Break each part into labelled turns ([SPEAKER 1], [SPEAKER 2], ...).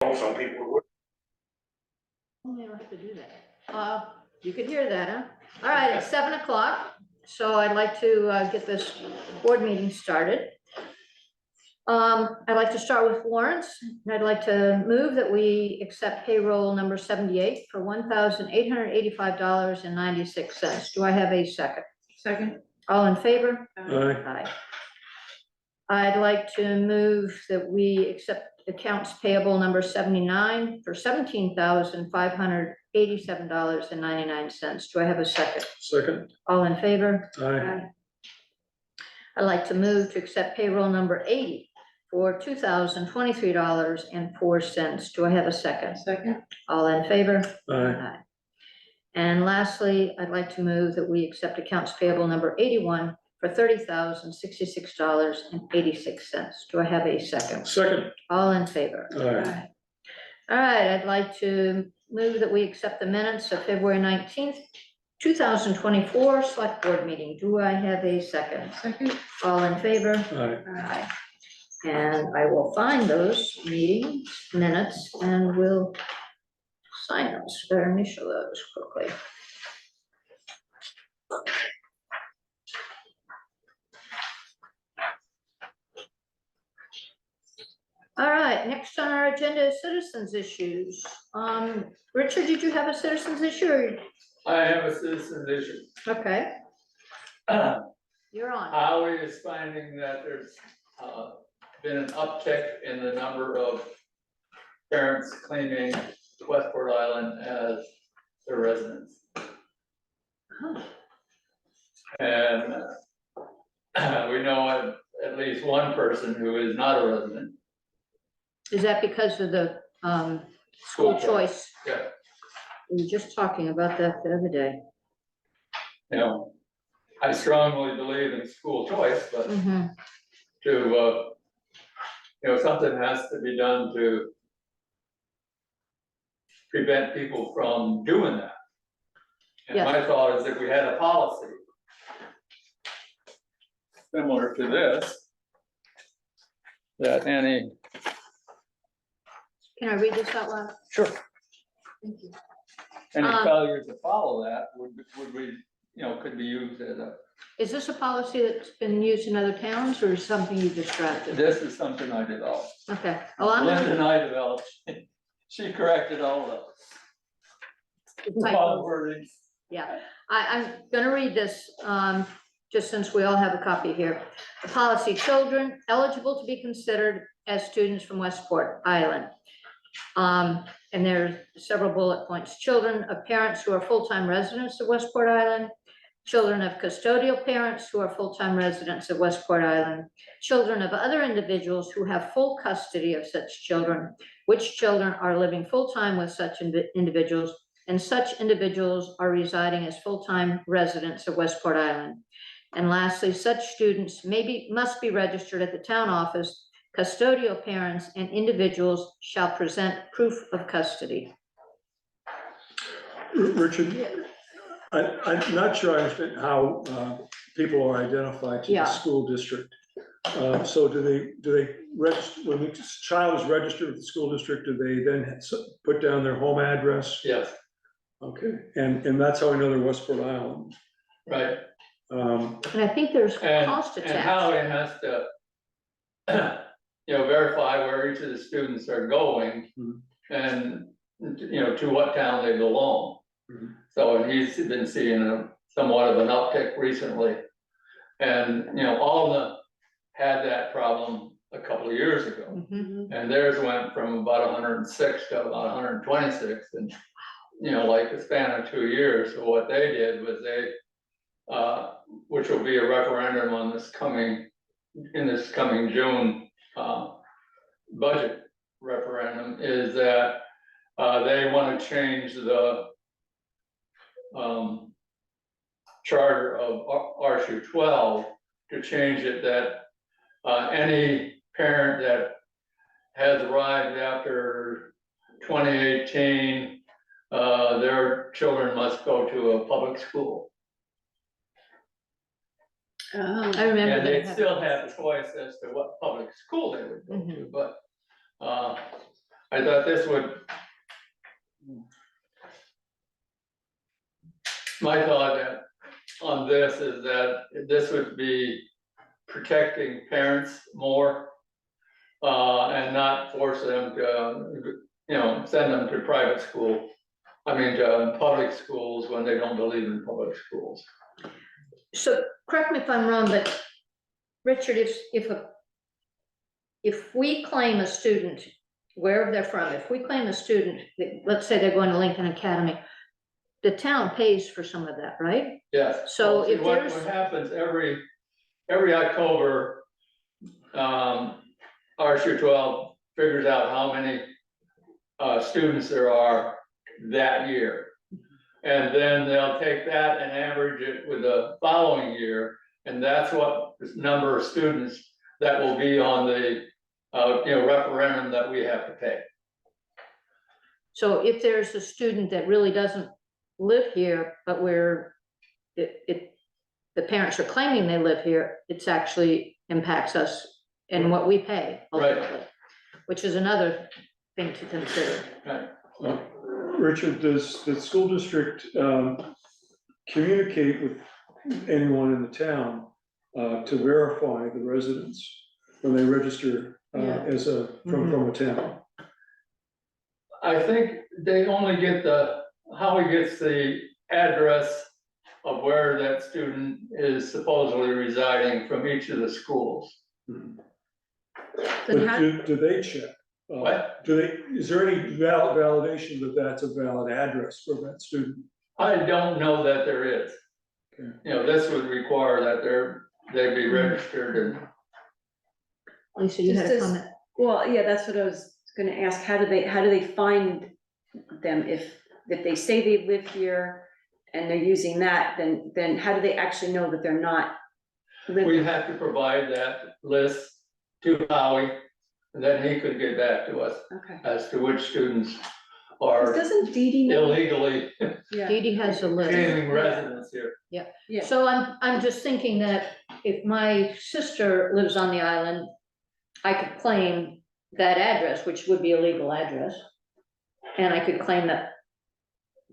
[SPEAKER 1] Some people would.
[SPEAKER 2] Oh, you don't have to do that. You could hear that, huh? All right, it's 7 o'clock, so I'd like to get this board meeting started. I'd like to start with warrants. I'd like to move that we accept payroll number 78 for $1,885.96. Do I have a second?
[SPEAKER 3] Second.
[SPEAKER 2] All in favor?
[SPEAKER 1] Aye.
[SPEAKER 2] Aye. I'd like to move that we accept accounts payable number 79 for $17,587.99. Do I have a second?
[SPEAKER 1] Second.
[SPEAKER 2] All in favor?
[SPEAKER 1] Aye.
[SPEAKER 2] I'd like to move to accept payroll number 80 for $2,023.04. Do I have a second?
[SPEAKER 3] Second.
[SPEAKER 2] All in favor?
[SPEAKER 1] Aye.
[SPEAKER 2] And lastly, I'd like to move that we accept accounts payable number 81 for $30,066.86. Do I have a second?
[SPEAKER 1] Second.
[SPEAKER 2] All in favor?
[SPEAKER 1] Aye.
[SPEAKER 2] All right, I'd like to move that we accept the minutes of February 19th, 2024 select board meeting. Do I have a second?
[SPEAKER 3] Second.
[SPEAKER 2] All in favor?
[SPEAKER 1] Aye.
[SPEAKER 2] Aye. And I will find those meeting minutes and we'll sign those, or initial those quickly. All right, next on our agenda is citizens issues. Richard, did you have a citizens issue? Or-
[SPEAKER 4] I have a citizen's issue.
[SPEAKER 2] Okay, you're on.
[SPEAKER 4] Howie is finding that there's been an uptick in the number of parents claiming Westport Island as their residence.
[SPEAKER 2] Huh.
[SPEAKER 4] And we know at least one person who is not a resident.
[SPEAKER 2] Is that because of the school choice?
[SPEAKER 4] Yeah,
[SPEAKER 2] We were just talking about that the other day.
[SPEAKER 4] you know, I strongly believe in school choice, but
[SPEAKER 2] Mhm.
[SPEAKER 4] to, something has to be done to prevent people from doing that. And
[SPEAKER 2] Yes.
[SPEAKER 4] my thought is if we had a policy similar to this, that any.
[SPEAKER 2] Can I read this out loud?
[SPEAKER 4] Sure.
[SPEAKER 2] Thank you.
[SPEAKER 4] Any
[SPEAKER 2] Um,
[SPEAKER 4] failure to follow that would be, could be used as a,
[SPEAKER 2] Is this a policy that's been used in other towns or is something you just drafted?
[SPEAKER 4] this is something I developed.
[SPEAKER 2] Okay. Oh, I'm
[SPEAKER 4] Linda
[SPEAKER 2] gonna-
[SPEAKER 4] and I developed, she corrected all of
[SPEAKER 2] type
[SPEAKER 4] all
[SPEAKER 2] of-
[SPEAKER 4] wording.
[SPEAKER 2] Yeah, I'm gonna read this, just since we all have a copy here. The policy, children eligible to be considered as students from Westport Island. And there's several bullet points. Children of parents who are full-time residents of Westport Island. Children of custodial parents who are full-time residents of Westport Island. Children of other individuals who have full custody of such children, which children are living full-time with such individuals, and such individuals are residing as full-time residents of Westport Island. And lastly, such students must be registered at the town office. Custodial parents and individuals shall present proof of custody.
[SPEAKER 1] Richard, I'm not sure I understand how people are identified to the
[SPEAKER 2] Yeah.
[SPEAKER 1] school district. So do they register, when the child is registered with the school district, do they then put down their home address?
[SPEAKER 4] Yes,
[SPEAKER 1] Okay, and that's how I know they're Westport Island.
[SPEAKER 4] right.
[SPEAKER 1] Um,
[SPEAKER 2] And I think there's
[SPEAKER 4] And,
[SPEAKER 2] cost
[SPEAKER 4] and how
[SPEAKER 2] attached.
[SPEAKER 4] it has to, verify where each of the students are going
[SPEAKER 1] Mhm.
[SPEAKER 4] and, to what town they belong.
[SPEAKER 1] Mhm.
[SPEAKER 4] So he's been seeing somewhat of an uptick recently. And, all of them had that problem a couple of years ago.
[SPEAKER 2] Mhm.
[SPEAKER 4] And theirs went from about 106 to about 126 and, like the span of 2 years. So what they did was they, which will be a referendum on this coming June, budget referendum, is that, they want to change the, charter of RSU 12 to change it that, any parent that has arrived after 2018, their children must go to a public school.
[SPEAKER 2] I remember
[SPEAKER 4] And they
[SPEAKER 2] that.
[SPEAKER 4] still have a choice as to what public school they would go to,
[SPEAKER 2] Mhm.
[SPEAKER 4] but, I thought this would. My thought on this is that this would be protecting parents more. And not force them to, send them to private school. I mean, to public schools when they don't believe in public schools.
[SPEAKER 2] So correct me if I'm wrong, but Richard, if we claim a student, wherever they're from, if we claim a student, let's say they're going to Lincoln Academy, the town pays for some of that, right?
[SPEAKER 4] Yes.
[SPEAKER 2] So
[SPEAKER 4] Well, see,
[SPEAKER 2] if
[SPEAKER 4] what
[SPEAKER 2] there's-
[SPEAKER 4] happens every October, RSU 12 figures out how many students there are that year. And then they'll take that and average it with the following year, and that's what the number of students that will be on the referendum that we have to pay.
[SPEAKER 2] So if there's a student that really doesn't live here, but the parents are claiming they live here, it's actually impacts us in what we pay ultimately, which is another thing to consider.
[SPEAKER 4] Right.
[SPEAKER 1] Richard, does the school district communicate with anyone in the town to verify the residents when they register as from a town?
[SPEAKER 4] I think they only get Howie gets the address of where that student is supposedly residing from each of the schools.
[SPEAKER 1] But do they check?
[SPEAKER 4] What?
[SPEAKER 1] Is there any validation that that's a valid address for that student?
[SPEAKER 4] I don't know that there is.
[SPEAKER 1] Okay.
[SPEAKER 4] This would require that they be registered and.
[SPEAKER 2] Lisa, you had a
[SPEAKER 3] Just as-
[SPEAKER 2] comment?
[SPEAKER 3] Well, yeah, that's what I was gonna ask, how do they find them, if they say they live here and they're using that, then how do they actually know that they're not
[SPEAKER 4] We
[SPEAKER 3] living?
[SPEAKER 4] have to provide that list to Howie, and then he could get back to us
[SPEAKER 3] Okay.
[SPEAKER 4] as to which students are
[SPEAKER 3] Doesn't Dee Dee know?
[SPEAKER 4] illegally
[SPEAKER 3] Yeah,
[SPEAKER 2] Dee Dee has a list.
[SPEAKER 4] claiming residence here.
[SPEAKER 3] yeah,
[SPEAKER 2] So I'm just thinking that if my sister lives on the island, I could claim that address, which would be a legal address. And I could claim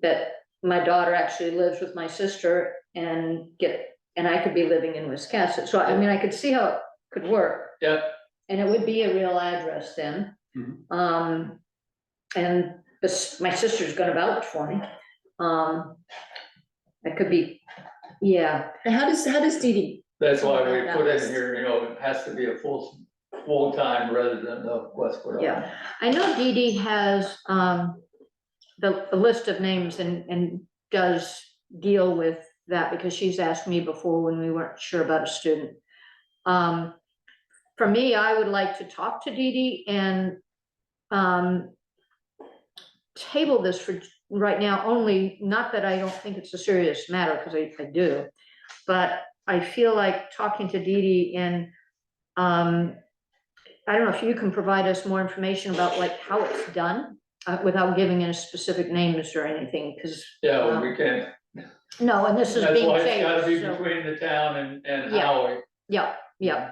[SPEAKER 2] that my daughter actually lives with my sister and I could be living in Wiscasset. So I mean, I could see how it could work.
[SPEAKER 4] Yep.
[SPEAKER 2] And it would be a real address then.
[SPEAKER 1] Mhm.
[SPEAKER 2] And my sister's gonna vouch for me. It could be, yeah,
[SPEAKER 3] and how does Dee Dee?
[SPEAKER 4] That's why we
[SPEAKER 3] That
[SPEAKER 4] put in
[SPEAKER 3] list.
[SPEAKER 4] here, it has to be a full-time resident of Westport.
[SPEAKER 2] yeah. I know Dee Dee has, the list of names and does deal with that because she's asked me before when we weren't sure about a student. For me, I would like to talk to Dee Dee and, table this for right now only, not that I don't think it's a serious matter, because I do, but I feel like talking to Dee Dee and, I don't know if you can provide us more information about like how it's done, without giving any specific names or anything, because,
[SPEAKER 4] Yeah, well, we can't,
[SPEAKER 2] no, and this is
[SPEAKER 4] that's
[SPEAKER 2] being
[SPEAKER 4] why it's gotta be
[SPEAKER 2] taped, so,
[SPEAKER 4] between the town and
[SPEAKER 2] Yeah.
[SPEAKER 4] Howie.
[SPEAKER 2] yeah, yeah.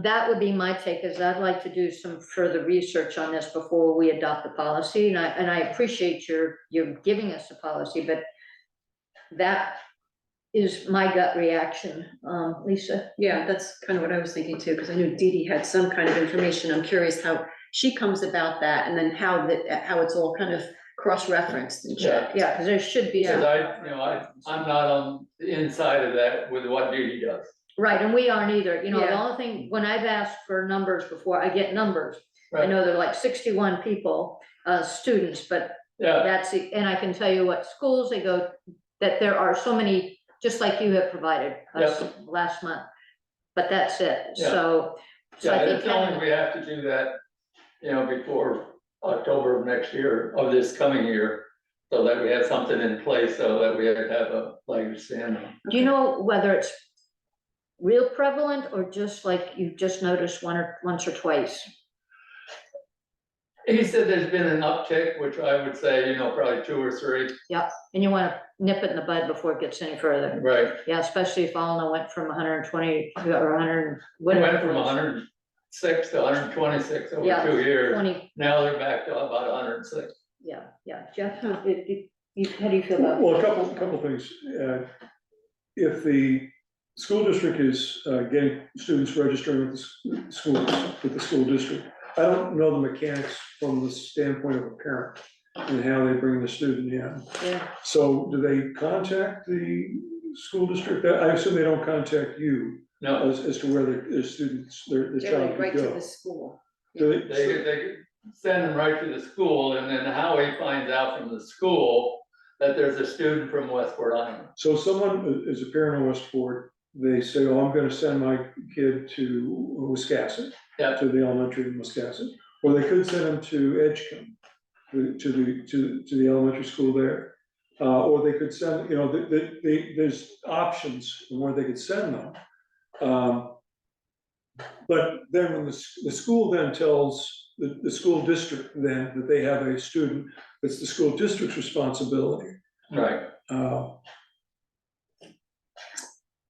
[SPEAKER 2] That would be my take, is I'd like to do some further research on this before we adopt the policy, and I appreciate your giving us the policy, but that is my gut reaction, Lisa.
[SPEAKER 3] Yeah, that's kind of what I was thinking too, because I knew Dee Dee had some kind of information. I'm curious how she comes about that, and then how it's all kind of cross-referenced and checked.
[SPEAKER 2] Yeah, because there should be,
[SPEAKER 4] Because
[SPEAKER 2] some-
[SPEAKER 4] I'm not on the inside of that with what Dee Dee does.
[SPEAKER 2] right, and we aren't either, the
[SPEAKER 3] Yeah.
[SPEAKER 2] only thing, when I've asked for numbers before, I get numbers. I
[SPEAKER 4] Right.
[SPEAKER 2] know there are like 61 people, students, but
[SPEAKER 4] Yeah,
[SPEAKER 2] that's, and I can tell you what schools they go, that there are so many, just like you have provided us last month. But that's it,
[SPEAKER 4] Yeah.
[SPEAKER 2] so I
[SPEAKER 4] yeah,
[SPEAKER 2] think
[SPEAKER 4] it's only
[SPEAKER 2] having-
[SPEAKER 4] we have to do that, before October of next year, of this coming year. So that we have something in place, so that we have a leg to stand on.
[SPEAKER 2] do you know whether it's real prevalent or just like you've just noticed once or twice?
[SPEAKER 4] He said there's been an uptick, which I would say, probably 2 or 3,
[SPEAKER 2] And you wanna nip it in the bud before it gets any further.
[SPEAKER 4] right?
[SPEAKER 2] Yeah, especially if Alna went from 120 or 100,
[SPEAKER 4] We
[SPEAKER 2] whatever.
[SPEAKER 4] went
[SPEAKER 2] it
[SPEAKER 4] from
[SPEAKER 2] was.
[SPEAKER 4] 100 6 to 126 over
[SPEAKER 2] Yeah,
[SPEAKER 4] 2 years.
[SPEAKER 2] 20,
[SPEAKER 4] Now they're back to about 106.
[SPEAKER 2] yeah, Jeff?
[SPEAKER 3] Huh, how do you feel about?
[SPEAKER 1] Well, a couple things. If the school district is getting students registering with the schools, with the school district, I don't know the mechanics from the standpoint of a parent and how they bring the student in.
[SPEAKER 3] Yeah,
[SPEAKER 1] So do they contact the school district? I assume they don't contact you
[SPEAKER 4] No,
[SPEAKER 1] as to where their students, their
[SPEAKER 3] they're
[SPEAKER 1] child
[SPEAKER 3] like right
[SPEAKER 1] could
[SPEAKER 3] to
[SPEAKER 1] go.
[SPEAKER 3] the school.
[SPEAKER 1] Do
[SPEAKER 4] they send them right to the school, and then Howie finds out from the school that there's a student from Westport Island.
[SPEAKER 1] So someone is a parent in Westport, they say, oh, I'm gonna send my kid to Wiscasset.
[SPEAKER 4] Yeah.
[SPEAKER 1] To the elementary in Wiscasset, or they could send them to Edgecombe, to the elementary school there. Or they could send, you know, there's options on where they could send them. But then when the school then tells the school district then that they have a student, it's the school district's responsibility.
[SPEAKER 4] Right.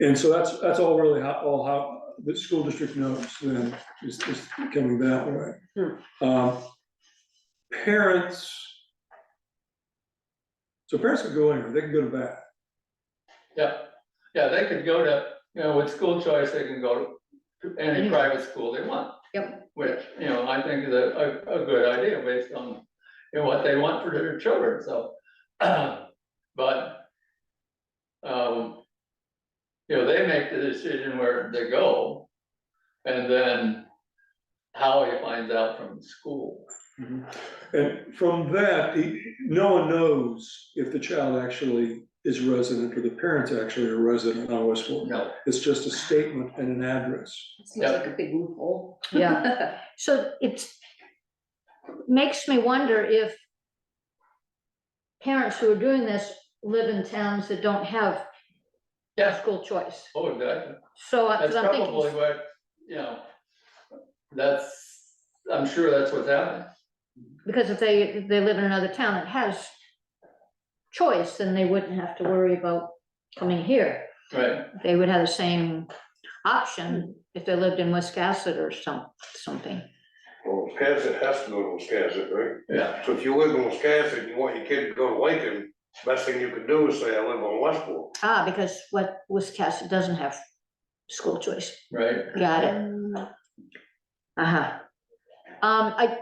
[SPEAKER 1] And so that's all really how the school district knows then is coming that way. Parents. So parents could go anywhere, they can go to Bath.
[SPEAKER 4] Yeah, they could go to, you know, with school choice, they can go to any
[SPEAKER 2] Anywhere.
[SPEAKER 4] private school they want.
[SPEAKER 2] Yep.
[SPEAKER 4] Which, you know, I think is a good idea based on, you know, what they want for their children, so. But, you know, they make the decision where they go. And then Howie finds out from the school.
[SPEAKER 1] And from that, no one knows if the child actually is resident or the parents actually are resident on Westport.
[SPEAKER 4] No,
[SPEAKER 1] It's just a statement and an address.
[SPEAKER 3] Seems like a big loophole.
[SPEAKER 2] Yeah. So makes me wonder if parents who are doing this live in towns that don't have
[SPEAKER 4] yeah,
[SPEAKER 2] school choice.
[SPEAKER 4] oh, exactly.
[SPEAKER 2] So
[SPEAKER 4] That's
[SPEAKER 2] I'm
[SPEAKER 4] probably
[SPEAKER 2] thinking,
[SPEAKER 4] what, you know, I'm sure that's what's happening.
[SPEAKER 2] because if they live in another town that has choice, then they wouldn't have to worry about coming here.
[SPEAKER 4] Right,
[SPEAKER 2] They would have the same option if they lived in Wiscasset or something.
[SPEAKER 5] Well, Wiscasset has to go to Wiscasset, right?
[SPEAKER 4] yeah,
[SPEAKER 5] So if you live in Wiscasset and you want your kid to go to Lincoln, best thing you can do is say, I live on Westport.
[SPEAKER 2] Because what Wiscasset doesn't have school choice.
[SPEAKER 4] right.
[SPEAKER 2] Got it. Uh-huh.
[SPEAKER 4] Yeah,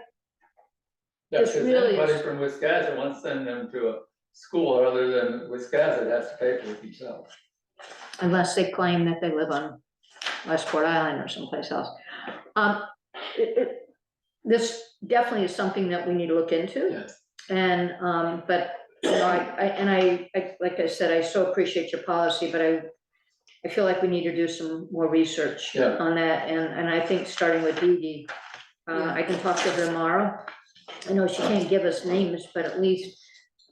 [SPEAKER 2] This
[SPEAKER 4] because
[SPEAKER 2] really
[SPEAKER 4] anybody
[SPEAKER 2] is-
[SPEAKER 4] from Wisconsin wants to send them to a school other than Wisconsin has to pay for it themselves.
[SPEAKER 2] Unless they claim that they live on Westport Island or someplace else. This definitely is something that we need to look into.
[SPEAKER 4] Yes.
[SPEAKER 2] And, but, you know, I like I said, I so appreciate your policy, but I feel like we need to do some more research
[SPEAKER 4] Yeah.
[SPEAKER 2] on that, and I think starting with Dee Dee, I can talk to her tomorrow. I know she can't give us names, but at least,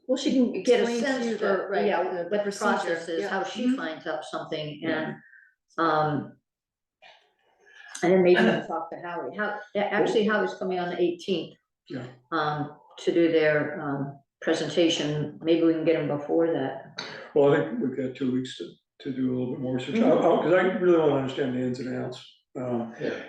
[SPEAKER 2] well, she can get a
[SPEAKER 3] Explain to
[SPEAKER 2] sense
[SPEAKER 3] you
[SPEAKER 2] for,
[SPEAKER 3] the- right,
[SPEAKER 2] yeah,
[SPEAKER 3] the
[SPEAKER 2] what the
[SPEAKER 3] procedure,
[SPEAKER 2] process is,
[SPEAKER 3] yeah.
[SPEAKER 2] how she
[SPEAKER 3] Mhm.
[SPEAKER 2] finds out something,
[SPEAKER 4] Yeah.
[SPEAKER 2] and then maybe we'll talk to Howie. Actually, Howie's coming on the 18th.
[SPEAKER 1] Yeah.
[SPEAKER 2] To do their, presentation, maybe we can get him before that.
[SPEAKER 1] Well, I think we've got 2 weeks to do a little bit more research, because I really want to understand the ins and outs.
[SPEAKER 4] Yeah,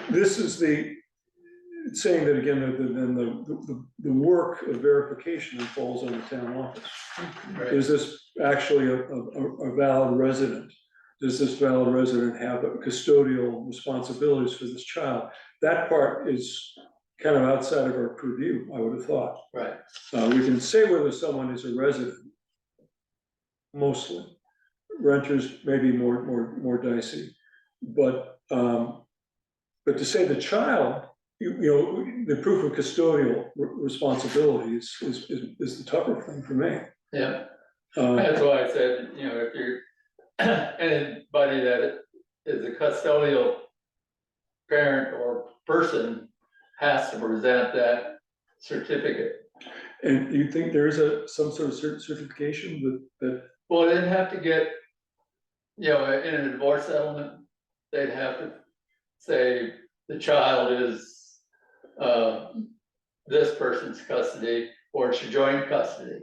[SPEAKER 1] This is it's saying that again, that then the work of verification falls on the town office.
[SPEAKER 4] right,
[SPEAKER 1] Is this actually a valid resident? Does this valid resident have custodial responsibilities for this child? That part is kind of outside of our purview, I would have thought.
[SPEAKER 4] right,
[SPEAKER 1] We can say whether someone is a resident. Mostly. Renters may be more dicey, but to say the child, you know, the proof of custodial responsibility is the tougher thing for me.
[SPEAKER 4] yeah.
[SPEAKER 1] Uh,
[SPEAKER 4] That's why I said, you know, if you're, anybody that is a custodial parent or person has to present that certificate.
[SPEAKER 1] And you think there is some sort of certification that,
[SPEAKER 4] Well, they'd have to get, you know, in a divorce settlement, they'd have to say the child is this person's custody or it's joint custody.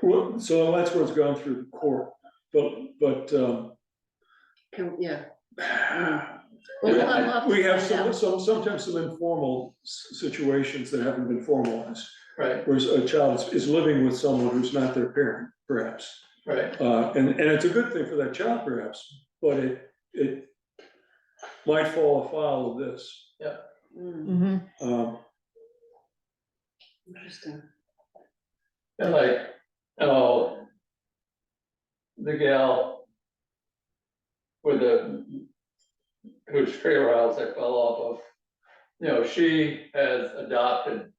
[SPEAKER 1] well, so that's where it's gone through the court, but
[SPEAKER 3] Yeah.
[SPEAKER 2] We'll
[SPEAKER 4] Yeah,
[SPEAKER 2] love to
[SPEAKER 1] We have
[SPEAKER 2] find out.
[SPEAKER 1] sometimes some informal situations that haven't been formalized,
[SPEAKER 4] right,
[SPEAKER 1] whereas a child is living with someone who's not their parent, perhaps.
[SPEAKER 4] right,
[SPEAKER 1] And it's a good thing for that child perhaps, but it might fall afoul of this.
[SPEAKER 3] Mm,
[SPEAKER 2] Mhm.
[SPEAKER 3] Interesting.
[SPEAKER 4] and like, oh. The gal. With whose trailer house I fell off of, she has adopted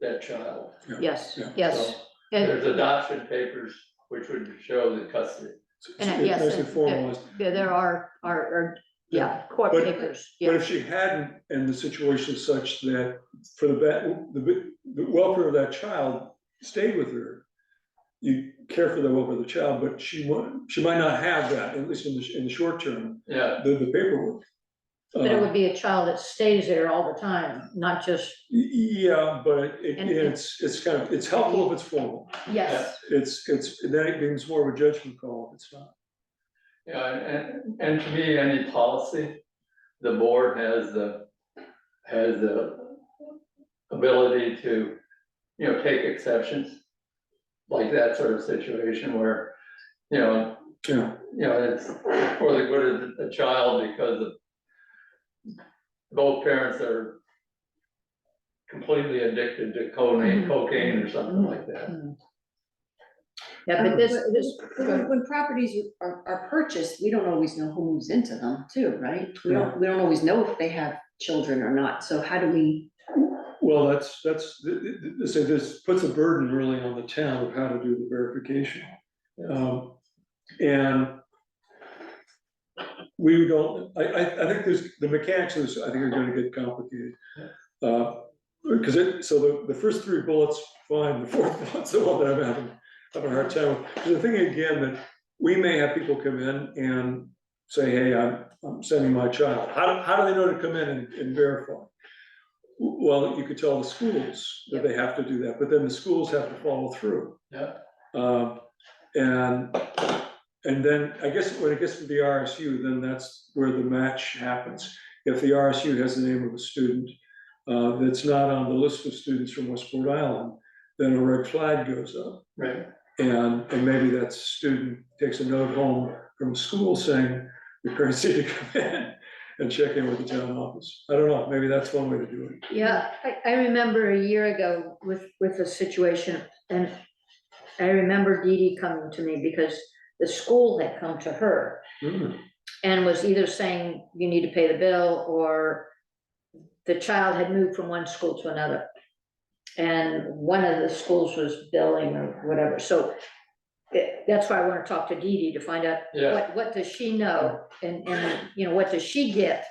[SPEAKER 4] that child.
[SPEAKER 2] Yes,
[SPEAKER 1] Yeah.
[SPEAKER 2] yes.
[SPEAKER 4] So
[SPEAKER 2] And-
[SPEAKER 4] there's adoption papers which would show the custody.
[SPEAKER 2] And
[SPEAKER 1] It's
[SPEAKER 2] yes,
[SPEAKER 1] nicely
[SPEAKER 2] and
[SPEAKER 1] formalized.
[SPEAKER 2] yeah, there are, yeah, court
[SPEAKER 1] But-
[SPEAKER 2] papers,
[SPEAKER 1] But
[SPEAKER 2] yeah,
[SPEAKER 1] if she hadn't, and the situation is such that for the welfare of that child stayed with her, you care for the welfare of the child, but she might not have that, at least in the short term,
[SPEAKER 4] Yeah,
[SPEAKER 1] the paperwork.
[SPEAKER 2] but it would be a child that stays there all the time, not just,
[SPEAKER 1] Yeah, but
[SPEAKER 2] And-
[SPEAKER 1] it's kind of, it's helpful if it's formal.
[SPEAKER 2] yes,
[SPEAKER 1] It's, then it becomes more of a judgment call if it's not.
[SPEAKER 4] yeah, and to me, any policy, the board has the ability to, take exceptions. Like that sort of situation where,
[SPEAKER 1] Yeah,
[SPEAKER 4] it's for the good of the child because of both parents are completely addicted to cocaine or something like that.
[SPEAKER 2] yeah, but this,
[SPEAKER 3] When properties are purchased, we don't always know who moves into them too, right? We don't always know if they have children or not, so how do we?
[SPEAKER 1] well, this puts a burden really on the town of how to do the verification. And we don't, I think the mechanics of this, I think are gonna get complicated. Because so the first three bullets, fine, the fourth one's the one that I'm having a hard time with. The thing again, that we may have people come in and say, hey, I'm sending my child. How do they know to come in and verify? Well, you could tell the schools that they have to do that, but then the schools have to follow through.
[SPEAKER 4] Yeah.
[SPEAKER 1] And then I guess when it gets to the RSU, then that's where the match happens. If the RSU has the name of a student that's not on the list of students from Westport Island, then a red flag goes up.
[SPEAKER 4] Right,
[SPEAKER 1] And maybe that student takes a note home from school saying, your parents need to come in and check in with the town office. I don't know, maybe that's one way to do it.
[SPEAKER 2] yeah, I remember a year ago with a situation, and I remember Dee Dee coming to me because the school had come to her and was either saying, you need to pay the bill, or the child had moved from one school to another. And one of the schools was billing or whatever, so that's why I wanna talk to Dee Dee to find out
[SPEAKER 4] Yeah.
[SPEAKER 2] what does she know, and what does she get?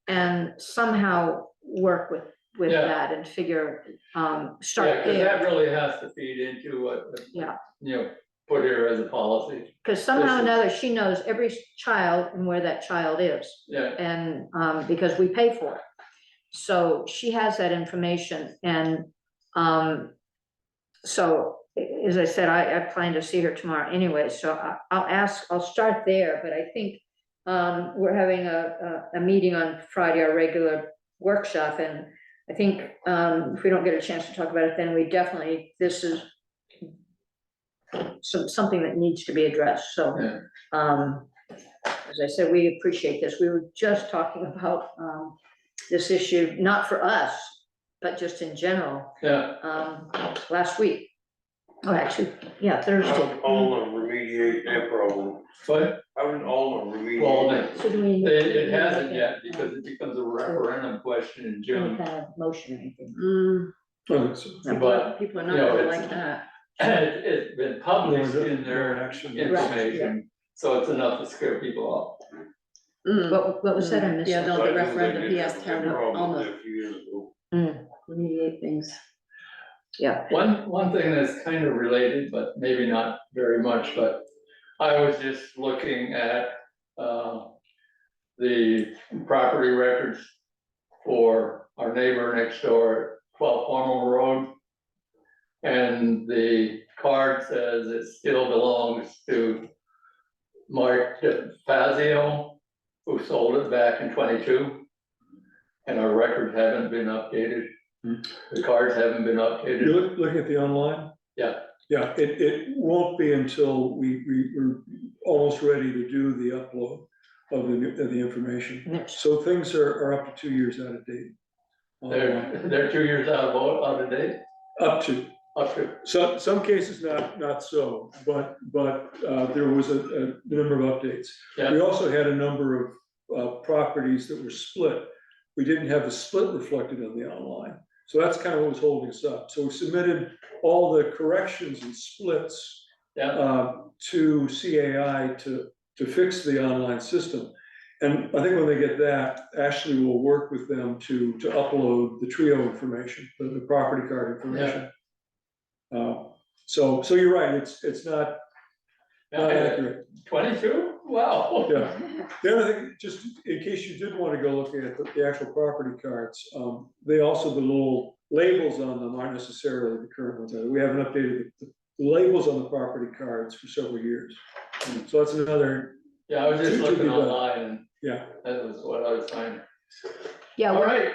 [SPEAKER 2] And somehow work with
[SPEAKER 4] Yeah.
[SPEAKER 2] that and figure,
[SPEAKER 4] yeah,
[SPEAKER 2] start
[SPEAKER 4] because that
[SPEAKER 2] there.
[SPEAKER 4] really has to feed into what,
[SPEAKER 2] Yeah.
[SPEAKER 4] Put here as a policy,
[SPEAKER 2] Cause somehow or
[SPEAKER 4] This is-
[SPEAKER 2] another, she knows every child and where that child is,
[SPEAKER 4] yeah,
[SPEAKER 2] and, because we pay for it. So she has that information, and, so, as I said, I plan to see her tomorrow anyway, so I'll start there, but I think, we're having a meeting on Friday, our regular workshop, and I think, if we don't get a chance to talk about it, then this is something that needs to be addressed, so,
[SPEAKER 4] Yeah.
[SPEAKER 2] as I said, we appreciate this. We were just talking about, this issue, not for us, but just in general,
[SPEAKER 4] yeah,
[SPEAKER 2] last week. Oh, actually, yeah,
[SPEAKER 5] How
[SPEAKER 2] Thursday.
[SPEAKER 5] would Alma remediate their problem?
[SPEAKER 4] but,
[SPEAKER 5] How would Alma
[SPEAKER 4] well,
[SPEAKER 5] remediate?
[SPEAKER 2] So do we?
[SPEAKER 4] it hasn't yet, because it becomes a referendum question in
[SPEAKER 2] Any
[SPEAKER 4] June.
[SPEAKER 2] kind of motion or anything.
[SPEAKER 1] So,
[SPEAKER 4] But,
[SPEAKER 3] People are
[SPEAKER 4] you
[SPEAKER 3] not
[SPEAKER 4] know,
[SPEAKER 3] gonna
[SPEAKER 4] it's-
[SPEAKER 3] like that.
[SPEAKER 4] It's been published in
[SPEAKER 1] no
[SPEAKER 4] their
[SPEAKER 1] action.
[SPEAKER 4] information, so it's enough to scare people off.
[SPEAKER 2] What was that I missed?
[SPEAKER 3] Yeah, no,
[SPEAKER 5] I
[SPEAKER 3] the
[SPEAKER 5] know they
[SPEAKER 3] referendum,
[SPEAKER 5] did
[SPEAKER 3] he
[SPEAKER 5] have
[SPEAKER 3] asked
[SPEAKER 5] a big
[SPEAKER 3] how to
[SPEAKER 5] problem
[SPEAKER 3] almost
[SPEAKER 5] there a few years ago.
[SPEAKER 3] remediate things.
[SPEAKER 2] Yeah,
[SPEAKER 4] One thing that's kind of related, but maybe not very much, but I was just looking at, the property records for our neighbor next door, 12 Palmer Road. And the card says it still belongs to Mark Fazio. who sold it back in 22. And our records haven't been updated. The cards haven't been updated.
[SPEAKER 1] You're looking at the online?
[SPEAKER 4] Yeah.
[SPEAKER 1] Yeah, it won't be until we're almost ready to do the upload of the information.
[SPEAKER 2] Next.
[SPEAKER 1] So things are up to 2 years out of date. online.
[SPEAKER 4] They're 2 years out of date,
[SPEAKER 1] Up to,
[SPEAKER 4] up to,
[SPEAKER 1] some cases not so, but there was a number of updates. We
[SPEAKER 4] yeah,
[SPEAKER 1] also had a number of properties that were split. We didn't have the split reflected on the online. So that's kind of what was holding us up. So we submitted all the corrections and splits
[SPEAKER 4] yeah,
[SPEAKER 1] to CAI to fix the online system. And I think when they get that, Ashley will work with them to upload the TRIO information, the property card information. So you're right, it's not accurate.
[SPEAKER 4] 22, wow.
[SPEAKER 1] Yeah. The other thing, just in case you did want to go looking at the actual property cards, they also, the little labels on them aren't necessarily the current ones. We haven't updated the labels on the property cards for several years. So that's another,
[SPEAKER 4] Yeah, I was just
[SPEAKER 1] To
[SPEAKER 4] looking
[SPEAKER 1] be done.
[SPEAKER 4] online and
[SPEAKER 1] yeah.
[SPEAKER 4] that was what I was finding.
[SPEAKER 2] Yeah,
[SPEAKER 4] All right,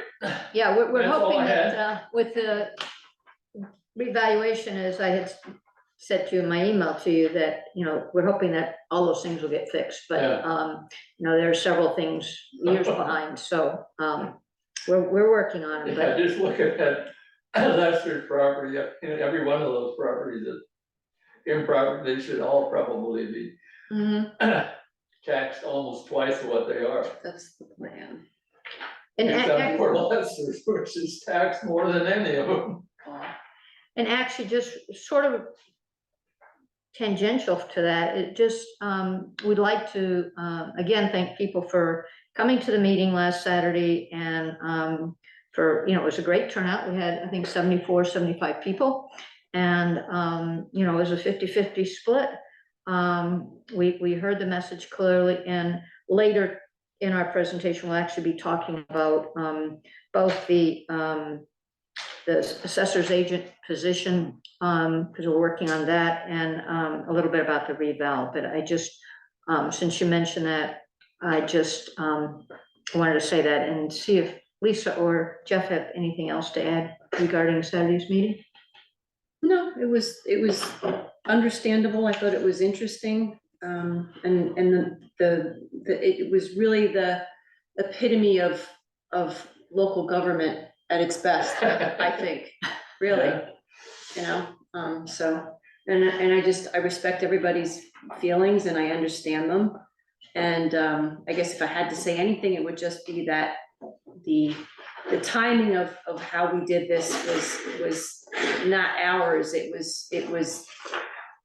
[SPEAKER 2] yeah, we're
[SPEAKER 4] That's all
[SPEAKER 2] hoping
[SPEAKER 4] I
[SPEAKER 2] that, with the revaluation, as I had said to you in my email to you, that, you know, we're hoping that all those things will get fixed, but,
[SPEAKER 4] Yeah.
[SPEAKER 2] you know, there are several things years behind, so, we're working on it,
[SPEAKER 4] yeah,
[SPEAKER 2] but,
[SPEAKER 4] just look at that Lester's property, every one of those properties is improper, they should all probably be
[SPEAKER 2] Mhm.
[SPEAKER 4] taxed almost twice of what they are.
[SPEAKER 3] That's the plan.
[SPEAKER 2] and,
[SPEAKER 4] Except for Lester's, which is taxed more than any of them.
[SPEAKER 2] and actually just sort of tangential to that, it just, we'd like to, again, thank people for coming to the meeting last Saturday and, for, you know, it was a great turnout. We had, I think, 74, 75 people. And, you know, it was a 50-50 split. We heard the message clearly, and later in our presentation, we'll actually be talking about, both the assessor's agent position, because we're working on that, and a little bit about the reval. But I just, since you mentioned that, I just wanted to say that and see if Lisa or Jeff have anything else to add regarding Saturday's meeting.
[SPEAKER 3] No, it was understandable. I thought it was interesting. And it was really the epitome of local government at its best, I think, really,
[SPEAKER 4] Yeah.
[SPEAKER 3] you know, so, and I respect everybody's feelings and I understand them. And, I guess if I had to say anything, it would just be that the timing of how we did this was not ours. It was,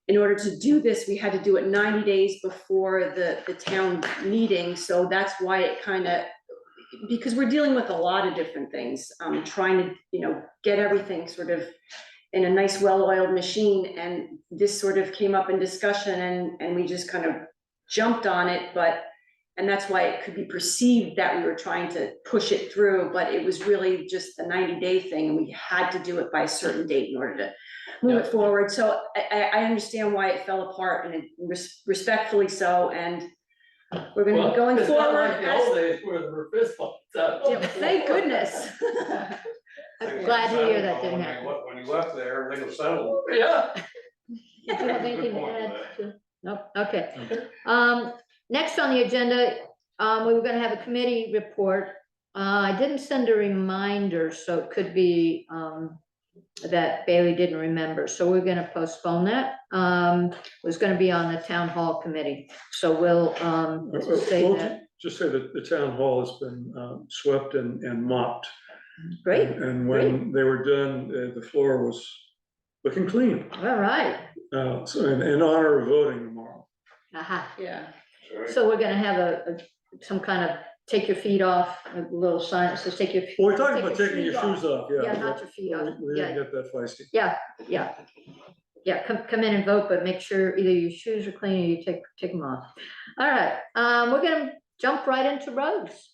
[SPEAKER 3] in order to do this, we had to do it 90 days before the town meeting. So that's why it kind of, because we're dealing with a lot of different things, trying to, you know, get everything sort of in a nice, well-oiled machine. And this sort of came up in discussion and we just kind of jumped on it, and that's why it could be perceived that we were trying to push it through, but it was really just the 90-day thing, and we had to do it by a certain date in order to move it forward. So I understand why it fell apart, and respectfully so, and we're gonna be going
[SPEAKER 4] It's not
[SPEAKER 3] forward.
[SPEAKER 4] like the old days where there were fist fights out.
[SPEAKER 3] Yeah, thank goodness.
[SPEAKER 2] I'm glad to hear that didn't happen.
[SPEAKER 5] When you left there, everything was settled.
[SPEAKER 4] Yeah.
[SPEAKER 2] Did you have anything
[SPEAKER 5] Good
[SPEAKER 2] to
[SPEAKER 5] point
[SPEAKER 2] add
[SPEAKER 5] with
[SPEAKER 2] to? Nope, okay. Next on the agenda, we were gonna have a committee report. I didn't send a reminder, so it could be, that Bailey didn't remember, so we're gonna postpone that. It was gonna be on the town hall committee, so we'll, say
[SPEAKER 1] We'll
[SPEAKER 2] that.
[SPEAKER 1] just say that the town hall has been swept and mopped.
[SPEAKER 2] Great,
[SPEAKER 1] And when they were done, the floor was looking clean.
[SPEAKER 2] all right.
[SPEAKER 1] So in honor of voting tomorrow.
[SPEAKER 2] Aha.
[SPEAKER 3] Yeah.
[SPEAKER 2] So we're gonna have some kind of take your feet off, a little sign that says take your.
[SPEAKER 1] Well, we're talking about
[SPEAKER 2] take
[SPEAKER 1] taking your
[SPEAKER 2] feet off.
[SPEAKER 1] shoes off, yeah.
[SPEAKER 2] Yeah, not your feet off.
[SPEAKER 1] We didn't get that feisty.
[SPEAKER 2] Yeah, yeah. Yeah, come in and vote, but make sure either your shoes are clean or you take them off. All right, we're gonna jump right into roads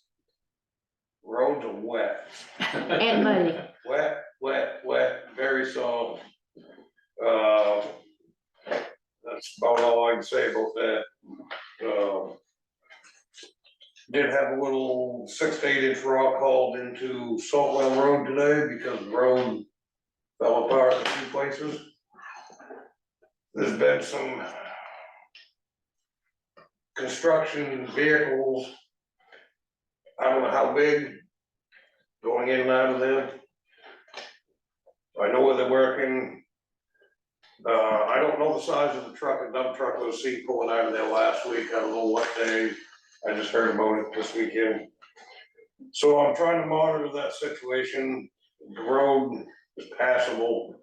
[SPEAKER 5] Roads are wet.
[SPEAKER 2] and muddy.
[SPEAKER 5] Wet, very soft. That's about all I can say about that. Did have a little 6 to 8 inch rock hauled into Saltwell Road today because the road fell apart in a few places. There's been some construction vehicles, I don't know how big, going in and out of there. I know where they're working. I don't know the size of the truck, a dump truck was seen pulling out of there last week, I don't know what day, I just heard about it this weekend. So I'm trying to monitor that situation, the road is passable.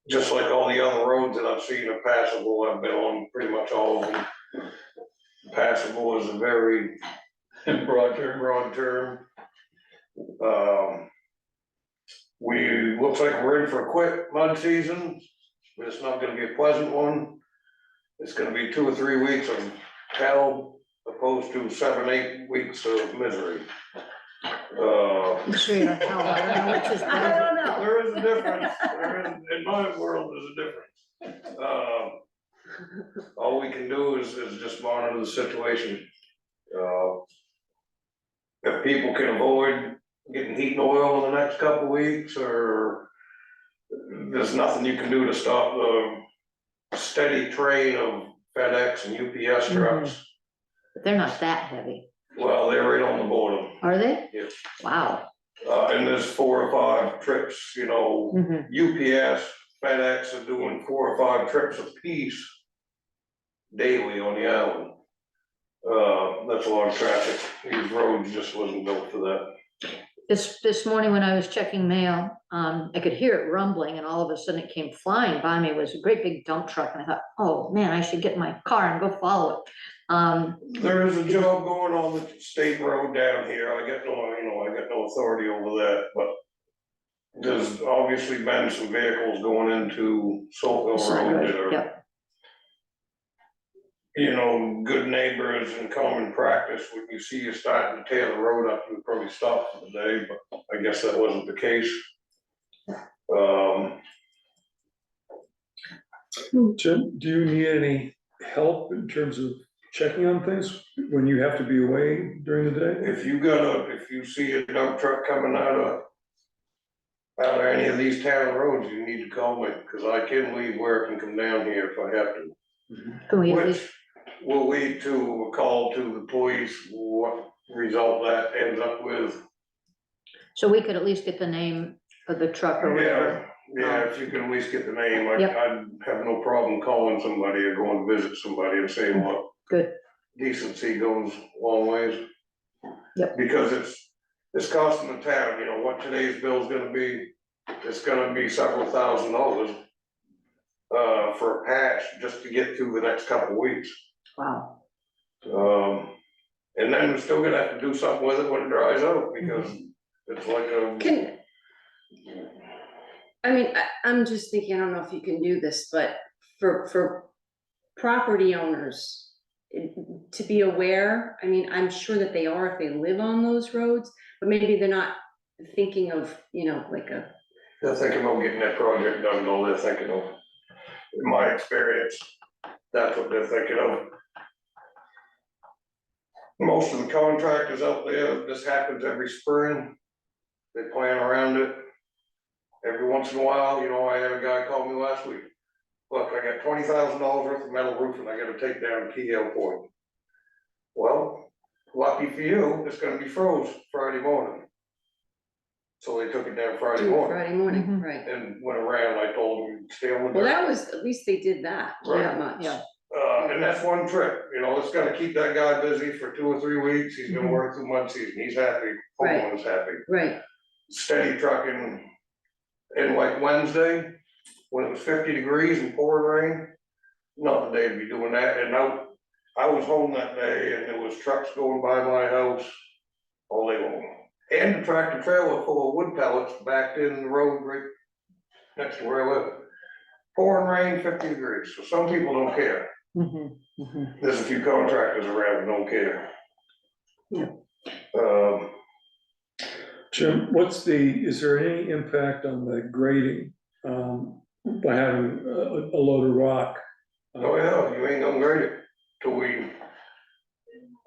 [SPEAKER 5] Just like all the other roads that I've seen are passable, I've been on pretty much all of them. Passable is a very
[SPEAKER 4] broad term.
[SPEAKER 5] broad term. Looks like we're in for a quick mud season, but it's not gonna be a pleasant one. It's gonna be 2 or 3 weeks of hell opposed to 7, 8 weeks of misery.
[SPEAKER 2] I'm sure you're hell, I don't know which is
[SPEAKER 3] I
[SPEAKER 2] better.
[SPEAKER 3] don't know.
[SPEAKER 5] There is a difference, in my world, there's a difference. All we can do is just monitor the situation. If people can avoid getting heat and oil in the next couple of weeks, or there's nothing you can do to stop the steady train of FedEx and UPS trucks.
[SPEAKER 2] But they're not that heavy,
[SPEAKER 5] Well, they're right on the border,
[SPEAKER 2] are they?
[SPEAKER 5] Yes.
[SPEAKER 2] Wow.
[SPEAKER 5] and there's 4 or 5 trips, you know,
[SPEAKER 2] Mhm.
[SPEAKER 5] UPS, FedEx are doing 4 or 5 trips a piece daily on the island. That's a lot of traffic, these roads just wasn't built for that.
[SPEAKER 2] This morning when I was checking mail, I could hear it rumbling and all of a sudden it came flying by me. It was a great big dump truck and I thought, oh man, I should get in my car and go follow it.
[SPEAKER 5] There is a job going on the state road down here, I got no authority over that, but there's obviously been some vehicles going into Saltville Road that are,
[SPEAKER 2] Yep,
[SPEAKER 5] you know, good neighbors and common practice, when you see you starting to tear the road up, you probably stop for the day, but I guess that wasn't the case.
[SPEAKER 1] Jim, do you need any help in terms of checking on things when you have to be away during the day?
[SPEAKER 5] If you see a dump truck coming out of any of these town roads, you need to call me, cause I can leave work and come down here if I have to.
[SPEAKER 2] can we at least,
[SPEAKER 5] Which will lead to a call to the police, what result that ends up with.
[SPEAKER 2] so we could at least get the name of the truck or whatever.
[SPEAKER 5] Yeah, if you can at least get the name,
[SPEAKER 2] Yep.
[SPEAKER 5] I'd have no problem calling somebody or going to visit somebody and saying, look.
[SPEAKER 2] Good.
[SPEAKER 5] Decency goes a long ways.
[SPEAKER 2] Yep.
[SPEAKER 5] Because it's costing the town, you know, what today's bill's gonna be, it's gonna be several $1,000s. For a patch, just to get through the next couple weeks.
[SPEAKER 2] Wow.
[SPEAKER 5] And then we're still gonna have to do something with it when it dries out, because it's like a.
[SPEAKER 3] I'm just thinking, I don't know if you can do this, but for property owners to be aware, I mean, I'm sure that they are if they live on those roads, but maybe they're not thinking of, you know, like a.
[SPEAKER 5] They're thinking about getting that project done, all they're thinking of, in my experience, that's what they're thinking of. Most of the contractors out there, this happens every spring, they plan around it. Every once in a while, you know, I had a guy call me last week, look, I got $20,000 worth of metal roofing I gotta take down to Key Hill Point. Well, lucky for you, it's gonna be froze Friday morning. So they took it down Friday morning
[SPEAKER 3] Friday morning,
[SPEAKER 2] Mhm.
[SPEAKER 3] right.
[SPEAKER 5] and went around, I told them, stay on the.
[SPEAKER 3] Well, that was, at least they did that, that much.
[SPEAKER 2] Yeah.
[SPEAKER 5] And that's one trip, you know, it's gonna keep that guy busy for 2 or 3 weeks, he's gonna work through mud season, he's happy,
[SPEAKER 3] Right.
[SPEAKER 5] homeowner's happy.
[SPEAKER 3] Right,
[SPEAKER 5] Steady trucking, and like Wednesday, when it was 50 degrees and pouring rain, not the day to be doing that, and I was home that day and there was trucks going by my house all day long. And the tractor trailer full of wood pellets backed in the road right next to where I live. Pouring rain, 50 degrees, so some people don't care.
[SPEAKER 2] Mhm, mhm.
[SPEAKER 5] There's a few contractors around who don't care.
[SPEAKER 2] Yeah.
[SPEAKER 1] Jim, is there any impact on the grading, by having a load of rock?
[SPEAKER 5] Oh yeah, you ain't gonna grade it till we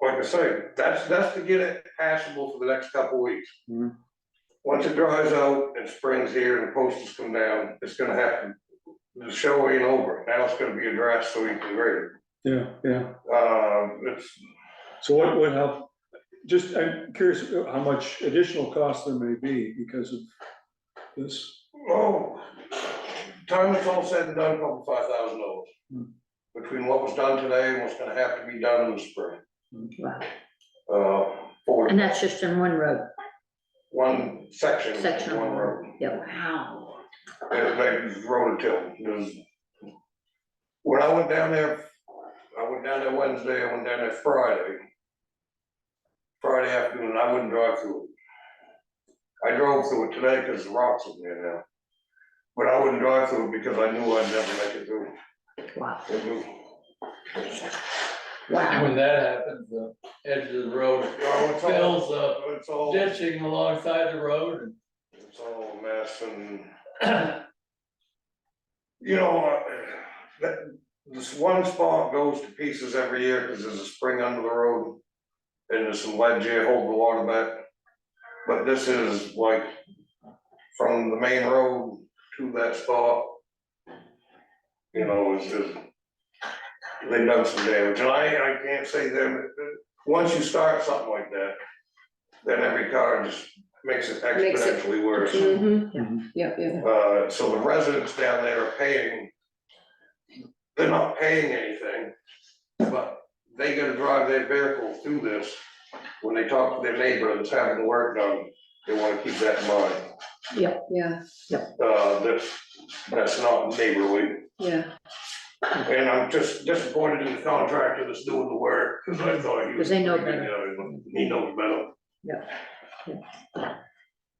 [SPEAKER 5] like I say, that's to get it passable for the next couple weeks.
[SPEAKER 1] Mhm.
[SPEAKER 5] Once it dries out and spring's here and the posters come down, it's gonna have to, the show ain't over, now it's gonna be addressed so you can grade
[SPEAKER 1] Yeah, yeah.
[SPEAKER 5] it. It's,
[SPEAKER 1] So what would help, just, I'm curious how much additional cost there may be because of this.
[SPEAKER 5] oh, time it's all said and done, probably $5,000.
[SPEAKER 1] Hmm.
[SPEAKER 5] Between what was done today and what's gonna have to be done in the spring.
[SPEAKER 2] Wow.
[SPEAKER 5] For
[SPEAKER 2] And that's just in one road.
[SPEAKER 5] one section,
[SPEAKER 2] Section of
[SPEAKER 5] one
[SPEAKER 2] one.
[SPEAKER 5] road.
[SPEAKER 2] Yep.
[SPEAKER 3] Wow.
[SPEAKER 5] And they road till, when I went down there, I went down there Wednesday, I went down there Friday. Friday afternoon, I wouldn't drive through it. I drove through it today because the rocks are there now. But I wouldn't drive through it because I knew I'd never make it through.
[SPEAKER 2] Wow.
[SPEAKER 5] It was-
[SPEAKER 4] When that happens, the edge of the road
[SPEAKER 5] Oh, it's all-
[SPEAKER 4] fills up,
[SPEAKER 5] It's all,
[SPEAKER 4] ditching alongside the road
[SPEAKER 5] it's all a mess and,
[SPEAKER 4] and
[SPEAKER 5] you know, that, this one spot goes to pieces every year because there's a spring under the road. And there's some ledge here holding the water back. But this is like from the main road to that spot. You know, it's just, they've done some damage, and I can't say them, once you start something like that, then every car just makes it
[SPEAKER 3] Makes it-
[SPEAKER 5] exponentially worse.
[SPEAKER 3] Mm-hmm, yep, yep.
[SPEAKER 5] So the residents down there are paying, they're not paying anything, but they gotta drive their vehicle through this. When they talk to their neighbor that's having the work done, they wanna keep that in mind.
[SPEAKER 3] Yeah,
[SPEAKER 5] That's not neighborly,
[SPEAKER 3] yeah.
[SPEAKER 5] and I'm just disappointed in the contractor that's doing the work, cause I thought he was.
[SPEAKER 2] 'Cause they know
[SPEAKER 5] pretty
[SPEAKER 2] better.
[SPEAKER 5] good, he knows better.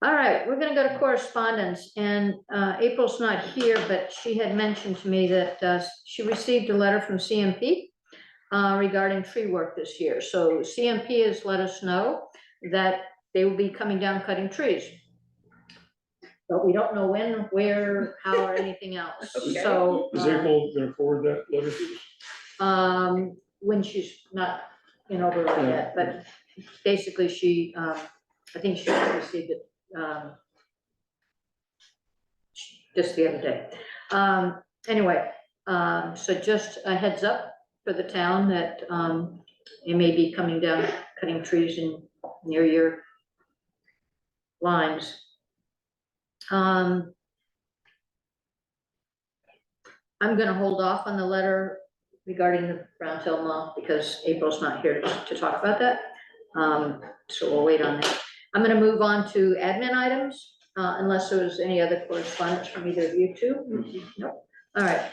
[SPEAKER 2] All right, we're gonna go to correspondence, and April's not here, but she had mentioned to me that she received a letter from CMP regarding tree work this year. So CMP has let us know that they will be coming down cutting trees. But we don't know when, where, how, or anything else, so.
[SPEAKER 1] Is April gonna forward that letter to us?
[SPEAKER 2] When she's not in Oberlin yet, but basically she, I think she received it, just the other day. Anyway, so just a heads up for the town that, it may be coming down, cutting trees in, near your lines. I'm gonna hold off on the letter regarding the Brown Hill Mall because April's not here to talk about that. So we'll wait on that. I'm gonna move on to admin items, unless there was any other correspondence from either of you two. Nope. All right.